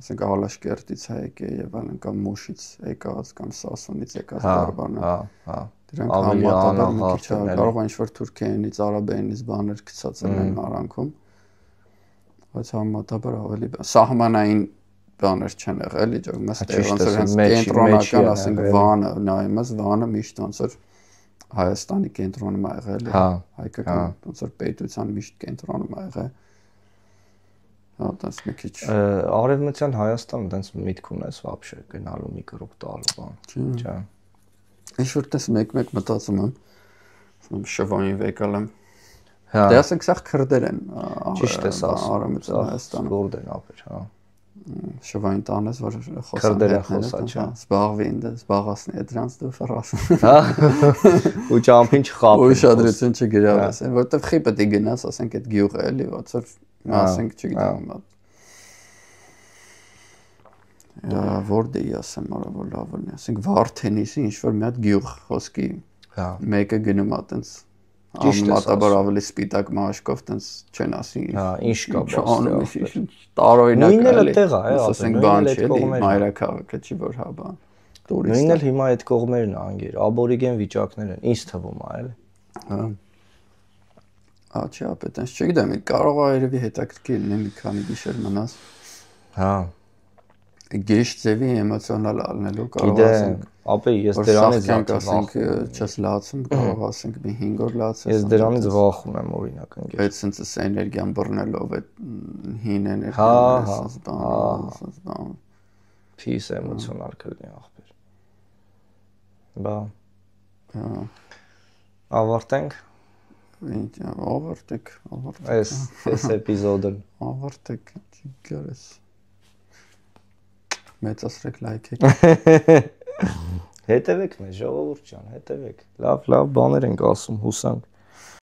ասենք Ալաշկերտից է եկել եւ այլն կամ Մուշից եկած կամ Սասունից եկած բարբարներ։ Հա։ Դրանք համատաբար մի քիչ կարող է ինչ-որ թուրքերենից, արաբերենից բաներ գցած են արանքում։ Բայց համատաբար ավելի սահմանային բաներ չեն եղել, էլի ջող, մեծ ոնց որ հենց կենտրոնական, ասենք Վանը, նայում ես, Վանը միշտ ոնց որ Հայաստանի կենտրոնում ա եղել, հայկական ոնց որ պետության միշտ կենտրոնում ա եղել։ Հա, դες մի քիչ արևմտյան Հայաստանը դենց միտք ունես вообще գնալու մի կրոկ տալու բան։ Չէ։ Ինչ-որ տես մեկ մտածում եմ, շվային վեկալ եմ։ Հա։ Դե ասենք սա քրդեր են։ Ճիշտ ես ասում, արևմտյան Հայաստանը։ Քուրդ են ապեր, հա։ Շվային տանես, որ խոսան։ Քրդերը խոսա, չէ։ Զբաղվի ինձ, զբաղացնի դրանց դու ֆրաշ։ Հա։ Ու ճամփին չխափի։ Ուշադրություն չգրավես, որտեվ խի պետք է գնաս, ասենք այդ գյուղը էլի, ոնց որ ասենք չգիտեմ, Որ դեի ասեմ, արա որ լավ լինի, ասենք Վարդենիսի ինչ որ մի հատ գյուղ խոսքի։ Հա։ Մեկը գնում է տենց ամատաբար ավելի սպիտակ մաշկով տենց չեն ասի։ Հա, ինչ կա բաստը։ Տարօրինակ Նույնն էլ տեղ է, ասենք բան չէ, մայրաքաղաքը չի որ հա բան։ Նույնն էլ հիմա այդ կողմերն է անգեր, աբորիգեն վիճակներ են, ինձ թվում է, էլի։ Հա։ Չի ապետենց, չգիտեմ, կարող է երևի հետաքրքիր լինի մի քանի գիշեր մնաս։ Հա։ Գեշ ձևի էմոցիոնալ ալնելու կարող ասենք, ապե ես դրանից ասենք չես լացում, կարող ասենք մի 5 օր լացես։ Ես դրանից վախում եմ օրինակ ընկեր։ Բայց սենց էներգիան բռնելով այդ հին էներգիան, հա։ Փիս էմոցիոնալ կլինի ախպեր։ Բա։ Հա։ Ավարտենք։ Ավարտեք։ Այս էպիզոդը։ Ավարտեք, չգարես։ Մեծացրեք լայքեք։ Հետևեք մեզ, ժողովուրդ ջան, հետևեք։ Լավ բաներ ենք ասում, հուսանք։